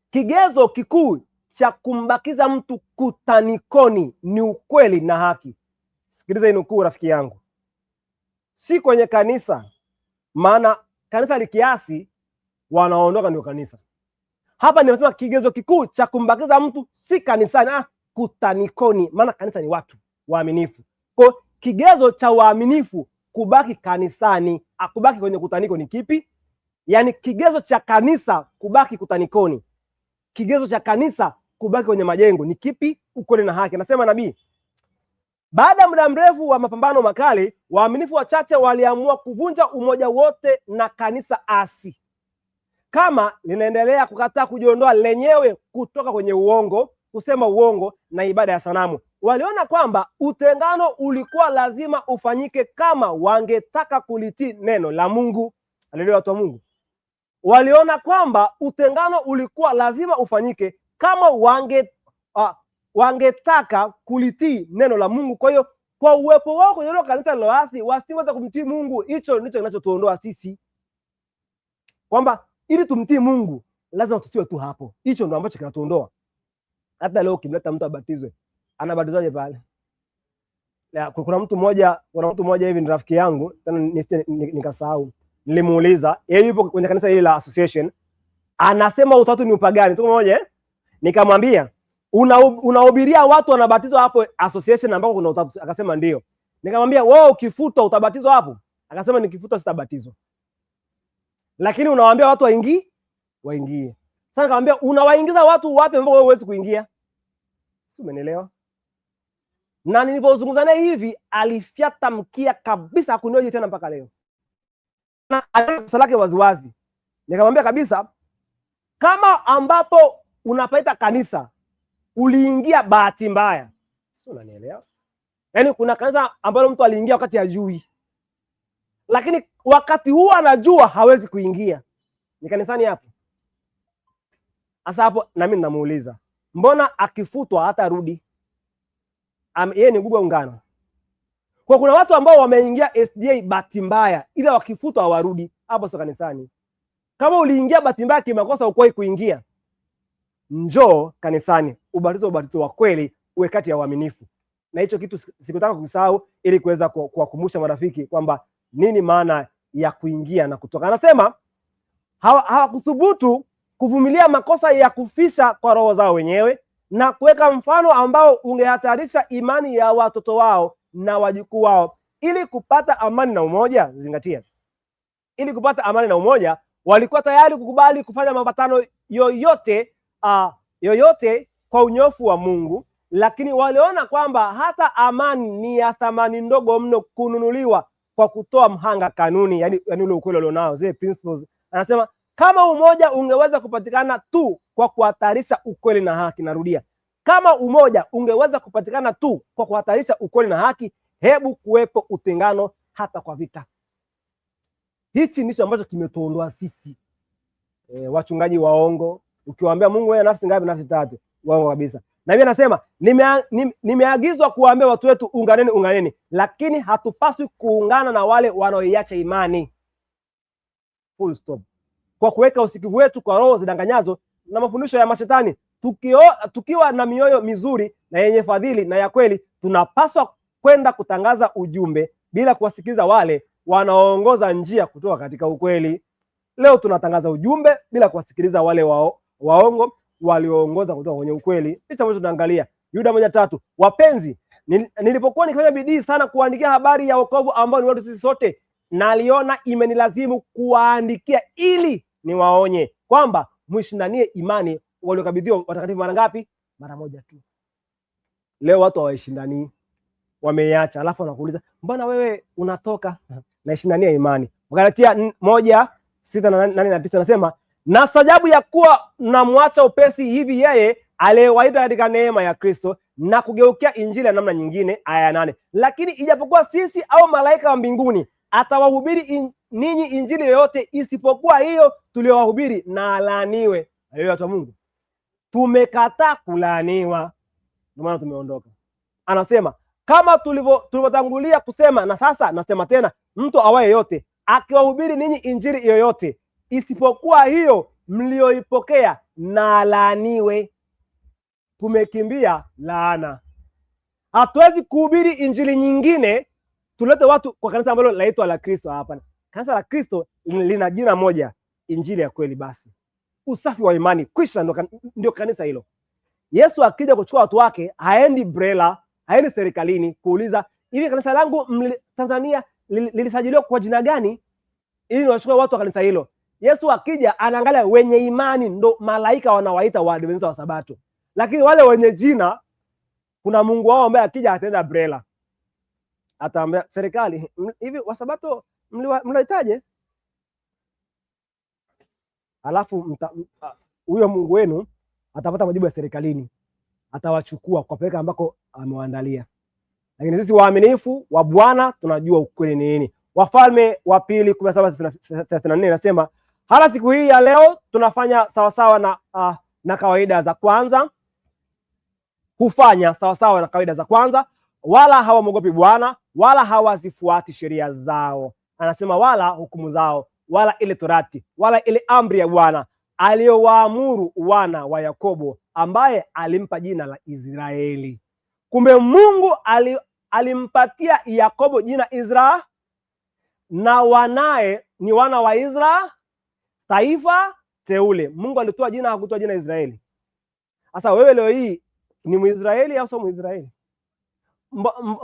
[SPEAKER 1] Kigezo kikuu cha kumbakiza mtu kutanikoni ni ukweli na haki. Sikiliza hii nukuu rafiki yangu. Si kwenye kanisa, maana kanisa likiasi wanaondoka ndio kanisa. Hapa nimesema kigezo kikuu cha kumbakiza mtu si kanisani, kutanikoni, maana kanisa ni watu waaminifu. Kwa kigezo cha waaminifu kubaki kanisani, akubaki kwenye kutaniko ni kipi? Yaani kigezo cha kanisa kubaki kutanikoni, kigezo cha kanisa kubaki kwenye majengo ni kipi? Ukweli na haki. Anasema nabii, baada ya muda mrefu wa mapambano makali, waaminifu wachache waliamua kuvunja umoja wote na kanisa asi. kama linaendelea kukataa kujiondoa lenyewe kutoka kwenye uongo, kusema uongo na ibada ya sanamu. Waliona kwamba utengano ulikuwa lazima ufanyike kama wangetaka kulitii neno la Mungu. Haleluya, watu wa Mungu. Waliona kwamba utengano ulikuwa lazima ufanyike kama wangetaka kulitii neno la Mungu. Kwa hiyo kwa uwepo wao kwenye hilo kanisa liloasi, wasiweza kumtii Mungu. Hicho ndicho kinachotuondoa sisi, kwamba ili tumtii Mungu lazima tusiwe tu hapo. Hicho ndio ambacho kinatuondoa. Hata leo ukimleta mtu abatizwe, anabatizwaje pale? Kuna mtu mmoja hivi, ni rafiki yangu, nikasahau, nilimuuliza, yeye yupo kwenye kanisa hili la association, anasema utatu ni upagani. Tuko mmoja, nikamwambia unahubiria watu wanabatizwa hapo association ambako kuna utatu? Akasema ndio. Nikamwambia wewe ukifutwa utabatizwa hapo? Akasema nikifutwa sitabatizwa. Lakini unawaambia watu waingie. Sasa nikamwambia unawaingiza watu wapi ambao wewe huwezi kuingia? Si umenielewa? Na nilipozungumza naye hivi alifyata mkia kabisa, hakunioje tena mpaka leo. Na alikosa lake waziwazi. Nikamwambia kabisa, kama ambapo unapaita kanisa uliingia bahati mbaya. Si unanielewa? Yaani kuna kanisa ambalo mtu aliingia wakati hajui, lakini wakati huo anajua hawezi kuingia. Ni kanisani hapo. Sasa hapo na mimi ninamuuliza, mbona akifutwa hata rudi? Yeye ni gugu ungano. Kwa kuna watu ambao wameingia SDA bahati mbaya, ila wakifutwa hawarudi. Hapo sio kanisani. Kama uliingia bahati mbaya kimakosa, ukoe kuingia, njoo kanisani, ubatizo wa kweli uwe kati ya uaminifu. Na hicho kitu sikutaka kusahau, ili kuweza kuwakumbusha marafiki kwamba nini maana ya kuingia na kutoka. Anasema hawakuthubutu kuvumilia makosa ya kufisha kwa roho zao wenyewe na kuweka mfano ambao ungehatarisha imani ya watoto wao na wajukuu wao ili kupata amani na umoja. Zingatia, ili kupata amani na umoja, walikuwa tayari kukubali kufanya mapatano yoyote kwa unyofu wa Mungu, lakini waliona kwamba hata amani ni ya thamani ndogo mno kununuliwa kwa kutoa mhanga kanuni, yani ule ukweli ulionao, zile principles. Anasema kama umoja ungeweza kupatikana tu kwa kuhatarisha ukweli na haki, narudia, kama umoja ungeweza kupatikana tu kwa kuhatarisha ukweli na haki, hebu kuwepo utengano hata kwa vita. Hichi ndicho ambacho kimetuondoa sisi. Wachungaji waongo, ukiwaambia Mungu wewe nafsi ngapi? Nafsi 3. Waongo kabisa. Na Biblia inasema nimeagizwa kuwaambia watu wetu unganeni, lakini hatupaswi kuungana na wale wanaoiacha imani. Full stop. Kwa kuweka usikivu wetu kwa roho zidanganyazo na mafundisho ya mashetani, tukiwa na mioyo mizuri na yenye fadhili na ya kweli, tunapaswa kwenda kutangaza ujumbe bila kuwasikiliza wale wanaoongoza njia kutoka katika ukweli. Leo tunatangaza ujumbe bila kuwasikiliza wale waongo walioongoza kutoka kwenye ukweli. Hicho ambacho tunaangalia Yuda 1:3. Wapenzi, nilipokuwa nikifanya bidii sana kuandikia habari ya wokovu ambao ni wetu sisi sote, naliona imenilazimu kuwaandikia ili niwaonye kwamba mwishindanie imani waliokabidhiwa watakatifu mara ngapi? Mara moja tu. Leo watu hawaishindanii, wameiacha. Alafu wanakuuliza, mbona wewe unatoka? Naishindania imani. Wagalatia 1:6-8-9 nasema, na sababu ya kuwa namwacha upesi hivi yeye aliyewaita katika neema ya Kristo na kugeukia injili ya namna nyingine. Aya 8, lakini ijapokuwa sisi au malaika wa mbinguni atawahubiri ninyi injili yoyote isipokuwa hiyo tuliyowahubiri, na alaaniwe. Haleluya, watu wa Mungu. Tumekataa kulaaniwa, ndio maana tumeondoka. Anasema kama tulivyotangulia kusema, na sasa nasema tena, mtu awaye yote akiwahubiri ninyi injili yoyote isipokuwa hiyo mlioipokea, na alaaniwe. Tumekimbia laana. Hatuwezi kuhubiri injili nyingine tulete watu kwa kanisa ambalo laitwa la Kristo. Hapana. Kanisa la Kristo lina jina moja, injili ya kweli. Basi usafi wa imani, kwisha, ndio kanisa hilo. Yesu akija kuchukua watu wake, haendi BRELA, haendi serikalini kuuliza, hivi kanisa langu Tanzania lilisajiliwa kwa jina gani ili niwachukue watu wa kanisa hilo. Yesu akija anaangalia wenye imani, ndo malaika wanawaita Waadventista wa Sabato. Lakini wale wenye jina, kuna Mungu wao ambaye akija ataenda BRELA, ataambia serikali, hivi wa Sabato mlihitaje? alafu huyo Mungu wenu atapata majibu ya serikalini, atawachukua kwa peleka ambako amewaandalia. Lakini sisi waaminifu wa Bwana tunajua ukweli ni nini. Wafalme wa Pili 17:34 inasema, hata siku hii ya leo tunafanya sawasawa na kawaida za kwanza, hufanya sawasawa na kawaida za kwanza, wala hawamwogopi Bwana, wala hawazifuati sheria zao. Anasema wala hukumu zao, wala ile torati, wala ile amri ya Bwana aliyowaamuru wana wa Yakobo, ambaye alimpa jina la Israeli. Kumbe Mungu alimpatia Yakobo jina Israeli, na wanaye ni wana wa Israeli, taifa teule. Mungu alitoa jina, hakutoa jina Israeli. Sasa wewe leo hii ni Mwisraeli au sio Mwisraeli?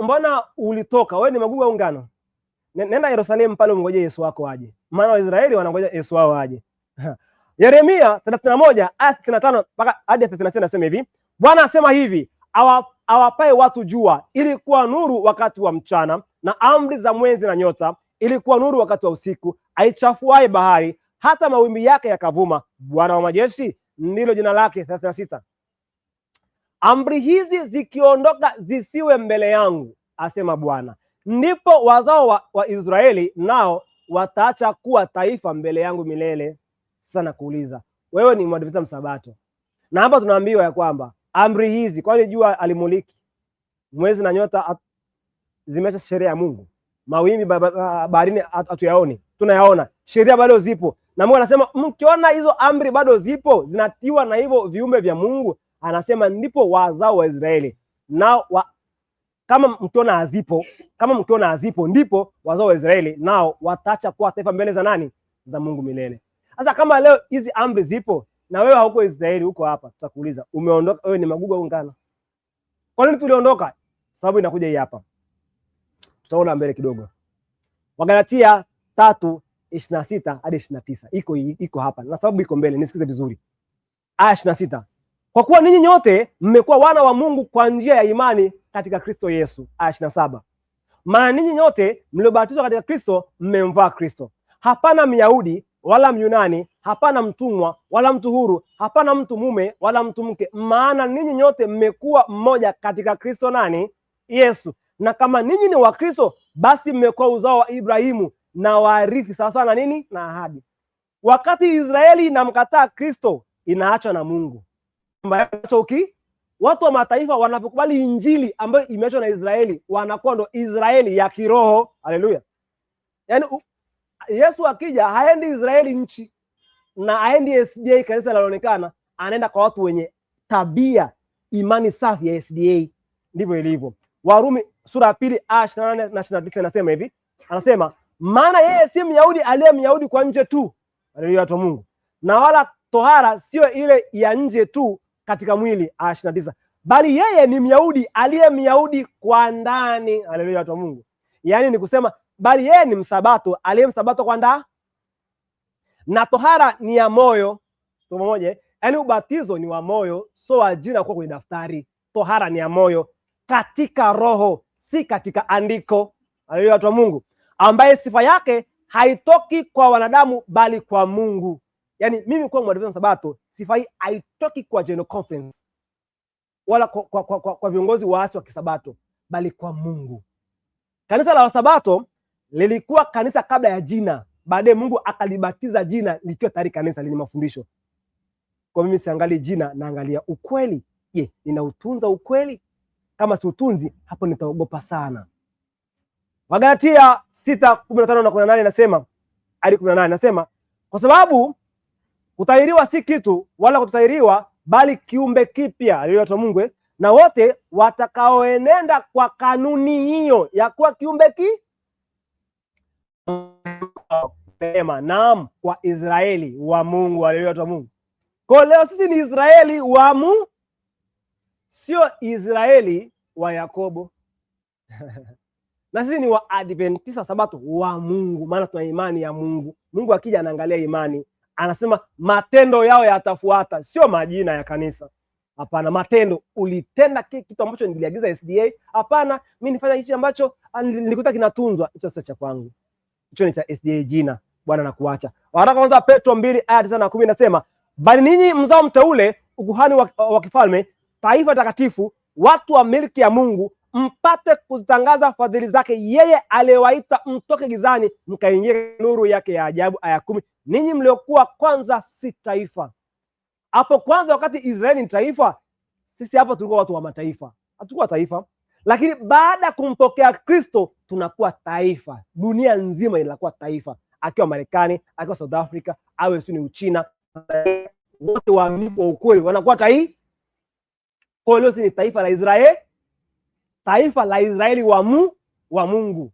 [SPEAKER 1] Mbona ulitoka? Wewe ni magugu au ngano? Nenda Yerusalemu pale umngoje Yesu wako aje. Maana Waisraeli wanangoja Yesu wao aje. Yeremia 31 aya 35 mpaka hadi 36 nasema hivi, Bwana asema hivi, awapae watu jua ili kuwa nuru wakati wa mchana, na amri za mwezi na nyota ili kuwa nuru wakati wa usiku, aichafuae bahari hata mawimbi yake yakavuma. Bwana wa majeshi ndilo jina lake. 36 amri hizi zikiondoka zisiwe mbele yangu, asema Bwana, ndipo wazao wa Israeli nao wataacha kuwa taifa mbele yangu milele. Sana kuuliza, wewe ni mwadventista msabato, na hapa tunaambiwa ya kwamba amri hizi, kwani jua alimuliki, mwezi na nyota zimesha sheria ya Mungu, mawimbi baharini hatuyaoni, tunayaona, sheria bado zipo. Na Mungu anasema mkiona hizo amri bado zipo, zinatiwa na hivyo viumbe vya Mungu, anasema ndipo wazao wa Israeli nao kama mkiona hazipo, ndipo wazao wa Israeli nao wataacha kuwa taifa mbele za nani? Za Mungu milele. Sasa kama leo hizi amri zipo na wewe hauko Israeli, huko hapa, tutakuuliza umeondoka, wewe ni magugu au ngano? Kwa nini tuliondoka? Sababu inakuja hii hapa, tutaona mbele kidogo. Wagalatia 3:26 hadi 29 iko hapa, na sababu iko mbele, nisikize vizuri. Aya 26, kwa kuwa ninyi nyote mmekuwa wana wa Mungu kwa njia ya imani katika Kristo Yesu. Aya 27, maana ninyi nyote mliobatizwa katika Kristo mmemvaa Kristo. Hapana Myahudi wala Myunani, hapana mtumwa wala mtu huru, hapana mtu mume wala mtu mke, maana ninyi nyote mmekuwa mmoja katika Kristo nani? Yesu. Na kama ninyi ni wa Kristo, basi mmekuwa uzao wa Ibrahimu na warithi sawasawa na nini? Na ahadi. Wakati Israeli inamkataa Kristo, inaachwa na Mungu. Watu wa mataifa wanapokubali injili ambayo imeachwa na Israeli, wanakuwa ndo Israeli ya kiroho. Haleluya! Yaani Yesu akija haendi Israeli nchi, na haendi SDA kanisa linaloonekana, anaenda kwa watu wenye tabia, imani safi ya SDA. Ndivyo ilivyo. Warumi sura ya 2 aya 28 na 29 inasema hivi, anasema maana yeye si Myahudi aliye Myahudi kwa nje tu, haleluya, watu wa Mungu, na wala tohara sio ile ya nje tu katika mwili. Aya 29, bali yeye ni Myahudi aliye Myahudi kwa ndani, haleluya, watu wa Mungu. Yaani ni kusema bali yeye ni msabato aliye msabato kwa ndani, na tohara ni ya moyo. Tumo moja, yaani ubatizo ni wa moyo, so wa jina kwa kwenye daftari. Tohara ni ya moyo katika roho, si katika andiko. Haleluya, watu wa Mungu, ambaye sifa yake haitoki kwa wanadamu bali kwa Mungu. Yaani mimi kwa mwadventista msabato, sifa hii haitoki kwa General Conference wala kwa viongozi waasi wa kisabato, bali kwa Mungu. Kanisa la Wasabato lilikuwa kanisa kabla ya jina, baadaye Mungu akalibatiza jina likiwa tayari kanisa lenye mafundisho. Kwa mimi siangali jina, naangalia ukweli. Je, ninautunza ukweli? Kama si utunzi, hapo nitaogopa sana. Wagalatia 6:15 na 18 nasema hadi 18 nasema, kwa sababu kutahiriwa si kitu wala kutahiriwa bali kiumbe kipya, aliyoitwa Mungu, na wote watakaoenenda kwa kanuni hiyo ya kuwa kiumbe naam, kwa Israeli wa Mungu, aliyoitwa Mungu. Kwa leo sisi ni Israeli wa Mungu, sio Israeli wa Yakobo. Na sisi ni wa Adventista Sabato wa Mungu, maana tuna imani ya Mungu. Mungu akija anaangalia imani, anasema matendo yao yatafuata, sio majina ya kanisa. Hapana, matendo. Ulitenda kitu ambacho niliagiza SDA? Hapana, mimi nifanya hichi ambacho nilikuta kinatunzwa, hicho sio cha kwangu, hicho ni cha SDA jina. Bwana nakuacha. Waraka wa kwanza Petro 2:9-10 inasema, bali ninyi mzao mteule, ukuhani wa kifalme, taifa takatifu, watu wa milki ya Mungu, mpate kuzitangaza fadhili zake yeye aliyewaita mtoke gizani mkaingie nuru yake ya ajabu. Aya 10, ninyi mliokuwa kwanza si taifa. Hapo kwanza wakati Israeli ni taifa, sisi hapo tulikuwa watu wa mataifa, hatukuwa taifa. Lakini baada ya kumpokea Kristo tunakuwa taifa. Dunia nzima inakuwa taifa, akiwa Marekani, akiwa South Africa, awe ni Uchina, wote waaminifu wa ukweli wanakuwa taifa. Kwa hiyo ni taifa la Israeli, taifa la Israeli wa Mungu.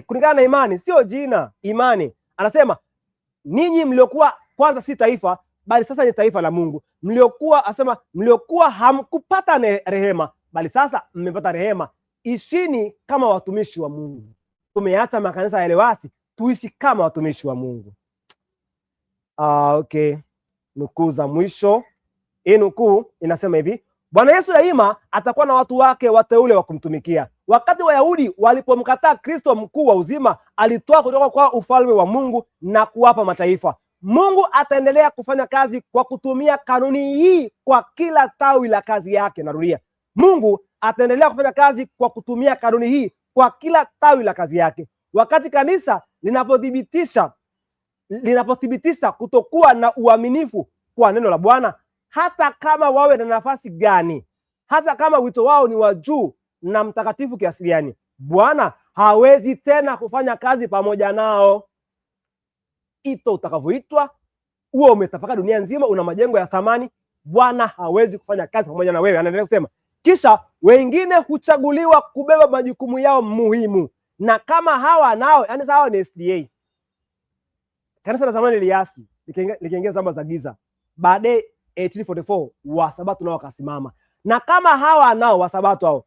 [SPEAKER 1] Kulingana na imani, sio jina, imani. Anasema ninyi mliokuwa kwanza si taifa, bali sasa ni taifa la Mungu. Mliokuwa hamkupata rehema, bali sasa mmepata rehema. Ishini kama watumishi wa Mungu. Tumeacha makanisa ya lewasi, tuishi kama watumishi wa Mungu. Okay. Nukuu za mwisho. Hii nukuu inasema hivi: Bwana Yesu daima atakuwa na watu wake wateule wa kumtumikia. Wakati Wayahudi walipomkataa Kristo mkuu wa uzima, alitoa kutoka kwa ufalme wa Mungu na kuwapa mataifa. Mungu ataendelea kufanya kazi kwa kutumia kanuni hii kwa kila tawi la kazi yake. Narudia, Mungu ataendelea kufanya kazi kwa kutumia kanuni hii kwa kila tawi la kazi yake. Wakati kanisa linapothibitisha kutokuwa na uaminifu kwa neno la Bwana, hata kama wawe na nafasi gani, hata kama wito wao ni wa juu na mtakatifu kiasi gani, Bwana hawezi tena kufanya kazi pamoja nao. Ito utakavyoitwa, uwe umetapaka dunia nzima, una majengo ya thamani, Bwana hawezi kufanya kazi pamoja na wewe. Anaendelea kusema, kisha wengine huchaguliwa kubeba majukumu yao muhimu, na kama hawa nao, yani sawa ni SDA. Kanisa la zamani liliasi, likiingia zama za giza. Baadaye 1844 Wasabato nao wakasimama. Na kama hawa nao Wasabato hao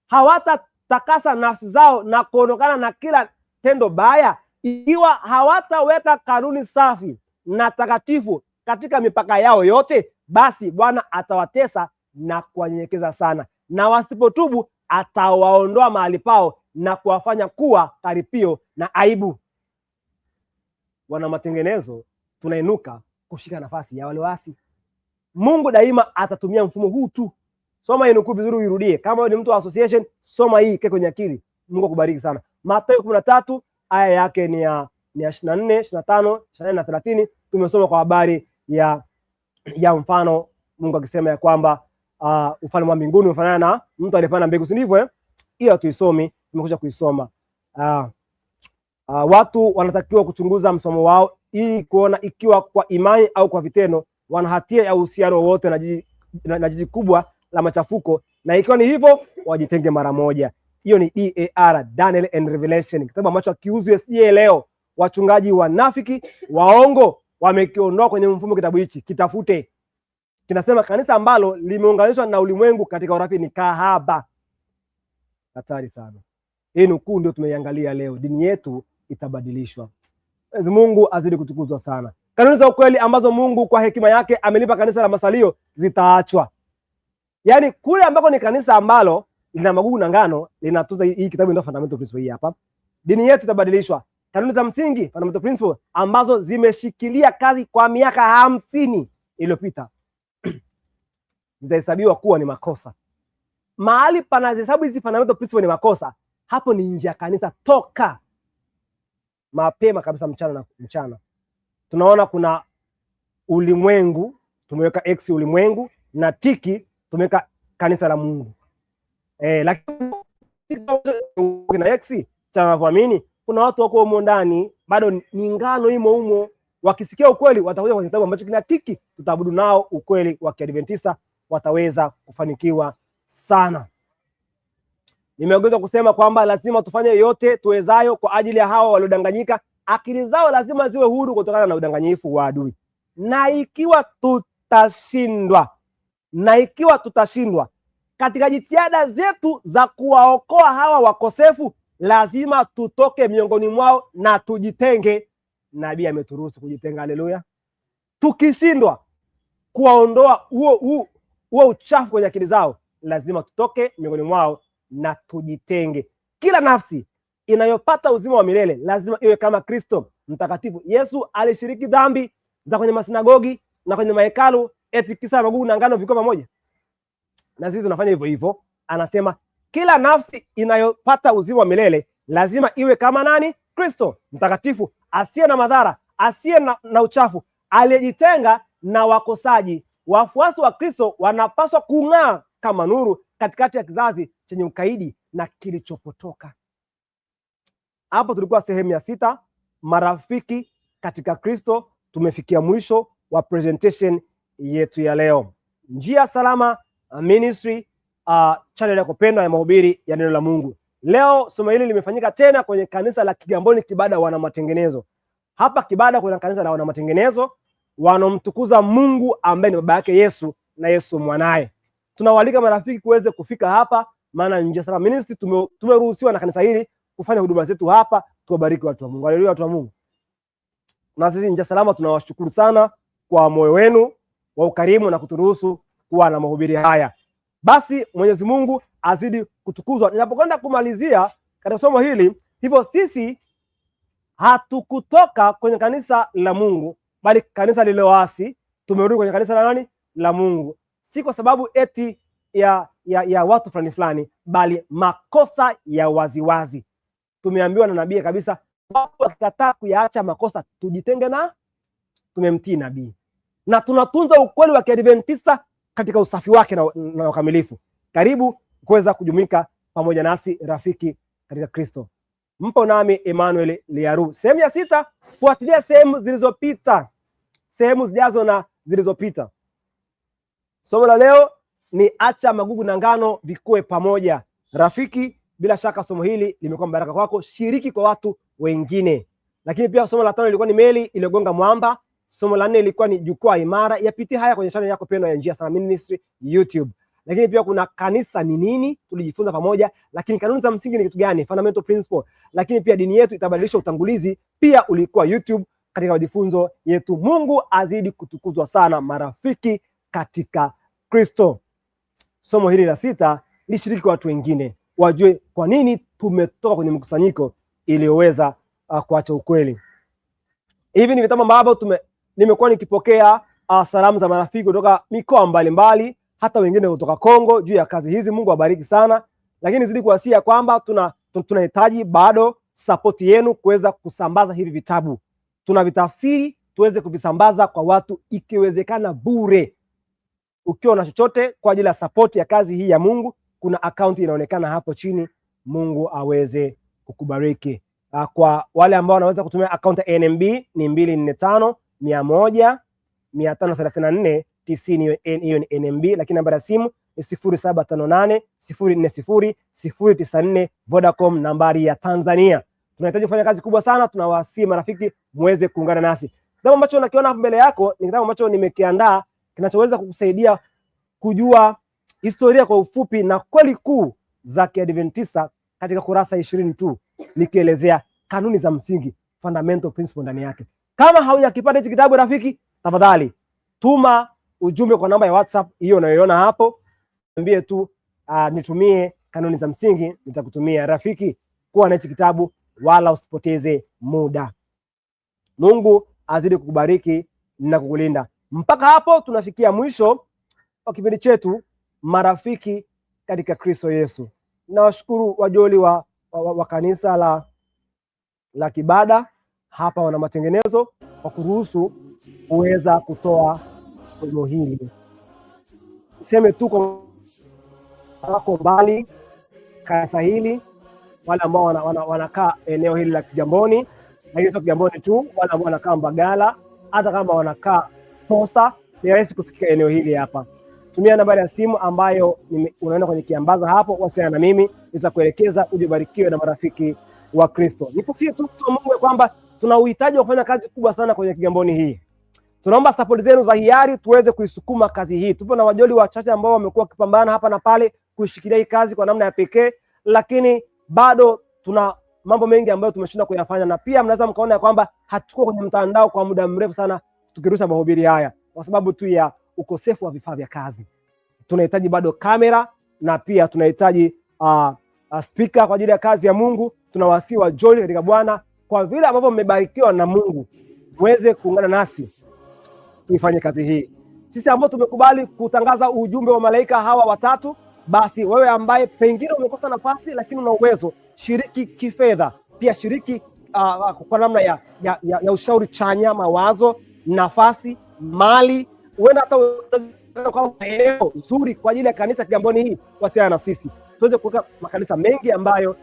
[SPEAKER 1] hawatatakasa nafsi zao na kuondokana na kila tendo baya, ikiwa hawataweka kanuni safi na takatifu katika mipaka yao yote, basi Bwana atawatesa na kuwanyenyekeza sana, na wasipotubu atawaondoa mahali pao na kuwafanya kuwa karipio na aibu. Wana matengenezo, tunainuka kushika nafasi ya wale wasi. Mungu daima atatumia mfumo huu tu. Soma hii nukuu vizuri, uirudie. Kama wewe ni mtu wa association, soma hii keko kwenye akili. Mungu akubariki sana. Mathayo 13 aya yake ni ya 24, 25, 24 na 30. Tumesoma kwa habari ya mfano, Mungu akisema ya kwamba ufalme wa mbinguni unafanana na mtu aliyepanda mbegu, si ndivyo? Hiyo tuisomi, tumekuja kuisoma. Watu wanatakiwa kuchunguza msomo wao ili kuona ikiwa kwa imani au kwa vitendo wana hatia ya uhusiano wote na jiji kubwa la machafuko, na ikiwa ni hivyo wajitenge mara moja. Hiyo ni DAR, Daniel and Revelation, kitabu ambacho kiuzwe SDA leo. Wachungaji wanafiki waongo wamekiondoa kwenye mfumo kitabu hichi. Kitafute. Kinasema kanisa ambalo limeunganishwa na ulimwengu katika urafiki ni kahaba. Hatari sana. Hii nukuu ndio tumeiangalia leo. Dini yetu itabadilishwa. Mwenyezi Mungu azidi kutukuzwa sana. Kanuni za ukweli ambazo Mungu kwa hekima yake amelipa kanisa la masalio zitaachwa. Yaani kule ambako ni kanisa ambalo lina magugu na ngano, linatuza hii kitabu ndio fundamental principle hii hapa. Dini yetu itabadilishwa. Kanuni za msingi, fundamental principle, ambazo zimeshikilia kazi kwa miaka 50 iliyopita zitahesabiwa kuwa ni makosa. Mahali panahesabu hizi fundamental principle ni makosa, hapo ni nje ya kanisa. Toka mapema kabisa, mchana. Tunaona kuna ulimwengu, tumeweka X ulimwengu, na tiki tumeweka kanisa la Mungu. Lakini na X tunavyoamini, kuna watu wako humo ndani bado ni ngano imo humo. Wakisikia ukweli watakuja kwenye kitabu ambacho kina tiki, tutaabudu nao ukweli wa Kiadventista, wataweza kufanikiwa sana. Nimeongeza kusema kwamba lazima tufanye yote tuwezayo kwa ajili ya hawa waliodanganyika. Akili zao lazima ziwe huru kutokana na udanganyifu wa adui. Na ikiwa tutashindwa katika jitihada zetu za kuwaokoa hawa wakosefu, lazima tutoke miongoni mwao na tujitenge. Nabii ameturuhusu kujitenga. Haleluya. Tukishindwa kuwaondoa huo uchafu kwenye akili zao, lazima tutoke miongoni mwao na tujitenge. Kila nafsi inayopata uzima wa milele lazima iwe kama Kristo. mtakatifu. Yesu alishiriki dhambi za kwenye masinagogi na kwenye mahekalu eti kisa magugu na ngano viko pamoja? Na sisi tunafanya hivyo hivyo. Anasema kila nafsi inayopata uzima wa milele lazima iwe kama nani? Kristo, mtakatifu, asiye na madhara, asiye na uchafu, aliyejitenga na wakosaji. Wafuasi wa Kristo wanapaswa kung'aa kama nuru katikati ya kizazi chenye ukaidi na kilichopotoka. Hapo tulikuwa sehemu ya 6, marafiki katika Kristo. Tumefikia mwisho wa presentation yetu ya leo. Njia Salama Ministry, channel ya kupendwa ya mahubiri ya neno la Mungu. Leo somo hili limefanyika tena kwenye kanisa la Kigamboni Kibada wana matengenezo. Hapa Kibada kuna kanisa la wana matengenezo wanomtukuza Mungu ambaye ni baba yake Yesu na Yesu mwanae. Tunawaalika marafiki kuweze kufika hapa, maana Njia Salama Ministry tumeruhusiwa na kanisa hili kufanya huduma zetu hapa. Tuwabariki watu wa Mungu. Haleluya watu wa Mungu. Na sisi Njia Salama tunawashukuru sana kwa moyo wenu wa ukarimu na kuturuhusu kuwa na mahubiri haya. Basi Mwenyezi Mungu azidi kutukuzwa. Ninapokwenda kumalizia katika somo hili, hivyo sisi hatukutoka kwenye kanisa la Mungu, bali kanisa lililoasi. Tumerudi kwenye kanisa la nani? La Mungu. Si kwa sababu eti ya watu fulani fulani, bali makosa ya waziwazi. Tumeambiwa na nabii kabisa, watu wakikataa kuyaacha makosa tujitenge na tumemtii nabii. Na tunatunza ukweli wa Kiadventista katika usafi wake na ukamilifu. Karibu kuweza kujumuika pamoja nasi rafiki katika Kristo. Mpo nami Emmanuel Liaru. Sehemu ya 6, fuatilia sehemu zilizopita, sehemu zijazo na zilizopita. Somo la leo ni acha magugu na ngano vikue pamoja. Rafiki, bila shaka somo hili limekuwa baraka kwako, shiriki kwa watu wengine. Lakini pia somo la 5 lilikuwa ni meli iliyogonga mwamba. Somo la 4 ilikuwa ni jukwaa imara. Yapitie haya kwenye channel yako pendwa ya Njia Salama Ministry YouTube. Lakini pia kuna kanisa ni nini, tulijifunza pamoja. Lakini kanuni za msingi ni kitu gani, fundamental principle. Lakini pia dini yetu itabadilisha utangulizi, pia ulikuwa YouTube katika majifunzo yetu. Mungu azidi kutukuzwa sana marafiki katika Kristo. Somo hili la 6 lishiriki kwa watu wengine, wajue kwa nini tumetoka kwenye mkusanyiko iliyoweza kuacha ukweli. Hivi ni vitabu ambavyo nimekuwa nikipokea salamu za marafiki kutoka mikoa mbalimbali, hata wengine kutoka Kongo juu ya kazi hizi. Mungu awabariki sana. Lakini zidi kuwasia kwamba tunahitaji bado support yenu kuweza kusambaza hivi vitabu. Tunavitafsiri tuweze kuvisambaza kwa watu ikiwezekana bure. Ukiwa na chochote kwa ajili ya support ya kazi hii ya Mungu, kuna account inaonekana hapo chini. Mungu aweze kukubariki. Kwa wale ambao wanaweza kutumia account ya NMB ni 245 100 534 90, hiyo ni NMB. Lakini namba ya simu ni 0758 040 094, Vodacom nambari ya Tanzania. Tunahitaji kufanya kazi kubwa sana, tunawasihi marafiki muweze kuungana nasi. Kitabu ambacho unakiona hapo mbele yako ni kitabu ambacho nimekiandaa kinachoweza kukusaidia kujua historia kwa ufupi na kweli kuu za Kiadventista katika kurasa 20 tu, nikielezea kanuni za msingi, fundamental principle ndani yake. Kama haujakipata hichi kitabu rafiki, tafadhali tuma ujumbe kwa namba ya WhatsApp hiyo unayoiona hapo. Niambie tu nitumie kanuni za msingi, nitakutumia. Rafiki, kuwa na hichi kitabu wala usipoteze muda. Mungu azidi kukubariki na kukulinda. Mpaka hapo tunafikia mwisho wa kipindi chetu marafiki katika Kristo Yesu. Nawashukuru wajoli wa kanisa la Kibada hapa wana matengenezo kwa kuruhusu kuweza kutoa somo hili. Niseme tu kwa wako mbali kanisa hili, wale ambao wanakaa eneo hili la Kigamboni, lakini sio Kigamboni tu, wale ambao wanakaa Mbagala, hata kama wanakaa Posta, ni rahisi kufikia eneo hili hapa. Tumia nambari ya simu ambayo unaona kwenye kiambaza hapo, wasiliana na mimi, nitakuelekeza uje barikiwe na marafiki wa Kristo. Nikusihi tu Mungu kwamba tuna uhitaji wa kufanya kazi kubwa sana kwenye Kigamboni hii. Tunaomba support zenu za hiari tuweze kuisukuma kazi hii. Tupo na wajoli wachache ambao wamekuwa wakipambana hapa na pale kushikilia hii kazi kwa namna ya pekee, lakini bado tuna mambo mengi ambayo tumeshinda kuyafanya, na pia mnaweza mkaona kwamba hatuko kwenye mtandao kwa muda mrefu sana tukirusha mahubiri haya kwa sababu tu ya ukosefu wa vifaa vya kazi. Tunahitaji bado kamera na pia tunahitaji speaker kwa ajili ya kazi ya Mungu. Tunawasihi wajoli katika Bwana kwa vile ambavyo mmebarikiwa na Mungu, muweze kuungana nasi tuifanye kazi hii. Sisi ambao tumekubali kutangaza ujumbe wa malaika hawa watatu, basi wewe ambaye pengine umekosa nafasi lakini una uwezo, shiriki kifedha, pia shiriki kwa namna ya ushauri chanya, mawazo, nafasi, mali. Huenda hata kama eneo zuri kwa ajili ya kanisa Kigamboni hii, wasiliana na sisi tuweze kuweka makanisa mengi ambayo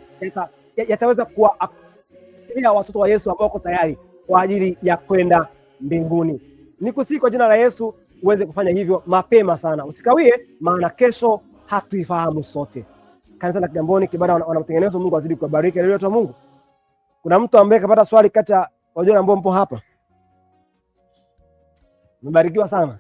[SPEAKER 1] yataweza kuwafikia watoto wa Yesu ambao wako tayari kwa ajili ya kwenda mbinguni. Nikusihi kwa jina la Yesu uweze kufanya hivyo mapema sana, usikawie, maana kesho hatuifahamu sote. Kanisa la Kigamboni Kibada wanamtengenezo. Mungu azidi kubariki leo tu. Mungu, kuna mtu ambaye kapata swali kati ya wajua ambao mpo hapa? Mbarikiwa sana.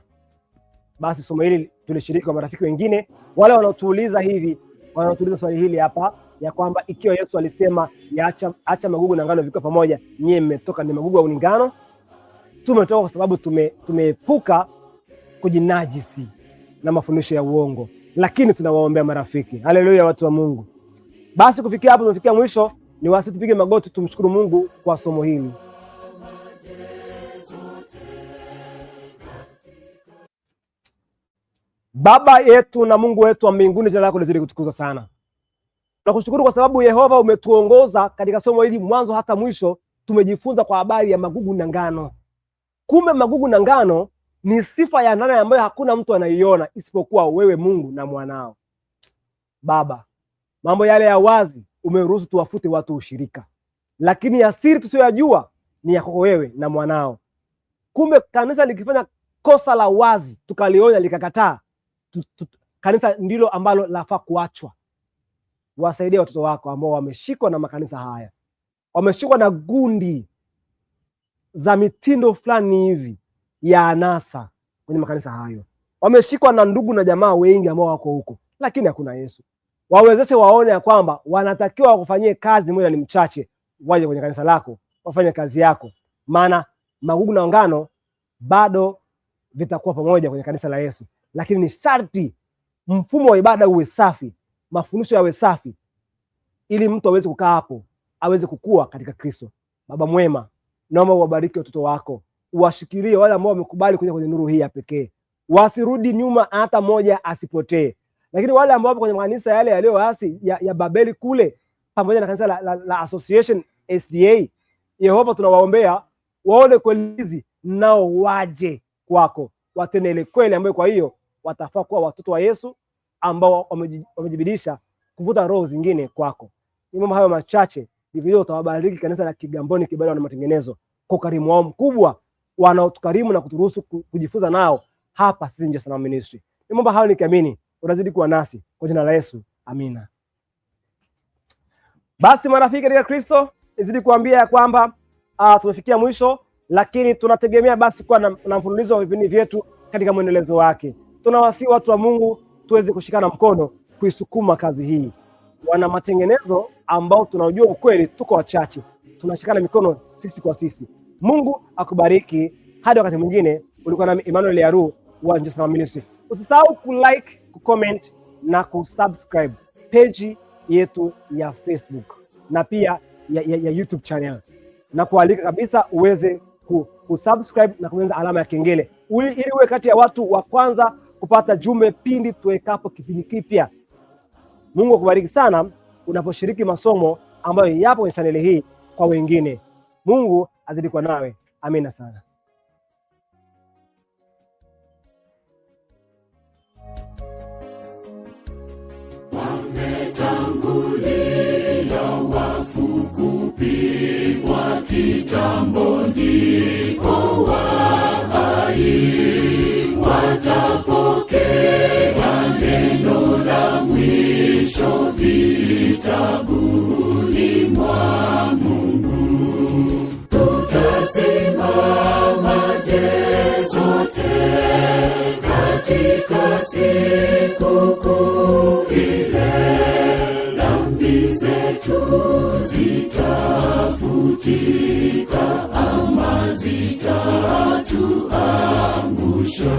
[SPEAKER 1] Basi somo hili tulishiriki kwa marafiki wengine, wale wanaotuuliza hivi, wanaotuuliza swali hili hapa ya kwamba ikiwa Yesu alisema acha magugu na ngano viko pamoja, nyie mmetoka ni magugu au ni ngano? Tumetoka kwa sababu tumeepuka kujinajisi na mafundisho ya uongo, lakini tunawaombea marafiki. Haleluya, watu wa Mungu. Basi kufikia hapo tumefikia mwisho. Ni wasi tupige magoti tumshukuru Mungu kwa somo hili. Baba yetu na Mungu wetu wa mbinguni, jina lako lizidi kutukuzwa sana. Tunakushukuru kwa sababu Yehova umetuongoza katika somo hili mwanzo hata mwisho. Tumejifunza kwa habari ya magugu na ngano. Kumbe magugu na ngano ni sifa ya ndani ambayo hakuna mtu anaiona isipokuwa wewe Mungu na mwanao. Baba, mambo yale ya wazi umeruhusu tuwafute watu ushirika, lakini ya siri tusiyoyajua ni yako wewe na mwanao. Kumbe kanisa likifanya kosa la wazi tukalionya likakataa, kanisa ndilo ambalo lafaa kuachwa. Wasaidie watoto wako ambao wameshikwa na makanisa haya, wameshikwa na gundi za mitindo fulani hivi ya anasa kwenye makanisa hayo, wameshikwa na ndugu na jamaa wengi ambao wako huko, lakini hakuna Yesu. Wawezeshe waone ya kwamba wanatakiwa wakufanyie kazi moja ni mchache, waje kwenye kanisa lako wafanye kazi yako, maana magugu na ngano bado vitakuwa pamoja kwenye kanisa la Yesu. Lakini ni sharti mfumo wa ibada uwe safi, mafundisho yawe safi, ili mtu aweze kukaa hapo, aweze kukua katika Kristo. Baba mwema, naomba uwabariki watoto wako, uwashikilie wale ambao wamekubali kuja kwenye nuru hii ya pekee, wasirudi nyuma, hata moja asipotee. Lakini wale ambao wapo kwenye makanisa yale yaliyoasi ya Babeli kule, pamoja na kanisa la Association SDA, Yehova tunawaombea waone kweli hizi, nao waje kwako, watende ile kweli ambayo kwa hiyo watafaa kuwa watoto wa Yesu ambao wamejibidisha kuvuta roho zingine kwako. Ni mambo hayo machache ndivyo utawabariki kanisa la Kigamboni Kibada na matengenezo kwa ukarimu wao mkubwa, wanaotukarimu na kuturuhusu kujifunza nao hapa sisi Njia Salama Ministry. Ni mambo hayo nikiamini unazidi kuwa nasi kwa jina la Yesu. Amina. Basi marafiki katika Kristo, nizidi kuambia ya kwamba tumefikia mwisho, lakini tunategemea basi kuwa na mfululizo wa vipindi vyetu katika mwendelezo wake. Tunawasihi watu wa Mungu tuweze kushikana mkono kuisukuma kazi hii. Wana matengenezo ambao tunajua ukweli tuko wachache, tunashikana mikono sisi kwa sisi. Mungu akubariki. Hadi wakati mwingine, ulikuwa na Emmanuel Yaru wa Njia Salama Ministry. Usisahau kulike, kucomment na kusubscribe page yetu ya Facebook na pia ya YouTube channel, na kualika kabisa uweze kusubscribe na kuanza alama ya kengele ili uwe kati ya watu wa kwanza kupata jumbe pindi tuwekapo kipindi kipya. Mungu akubariki sana unaposhiriki masomo ambayo yapo kwenye channel hii kwa wengine. Mungu azidi kwa nawe. Amina sana.
[SPEAKER 2] Wametangulia wafu kupigwa kitambo, ndiko wahai watapokea neno la mwisho vitabuni mwa Mungu. Tutasimamaje sote katika siku kuu ile? Dhambi zetu zitafutika ama zitatuangusha?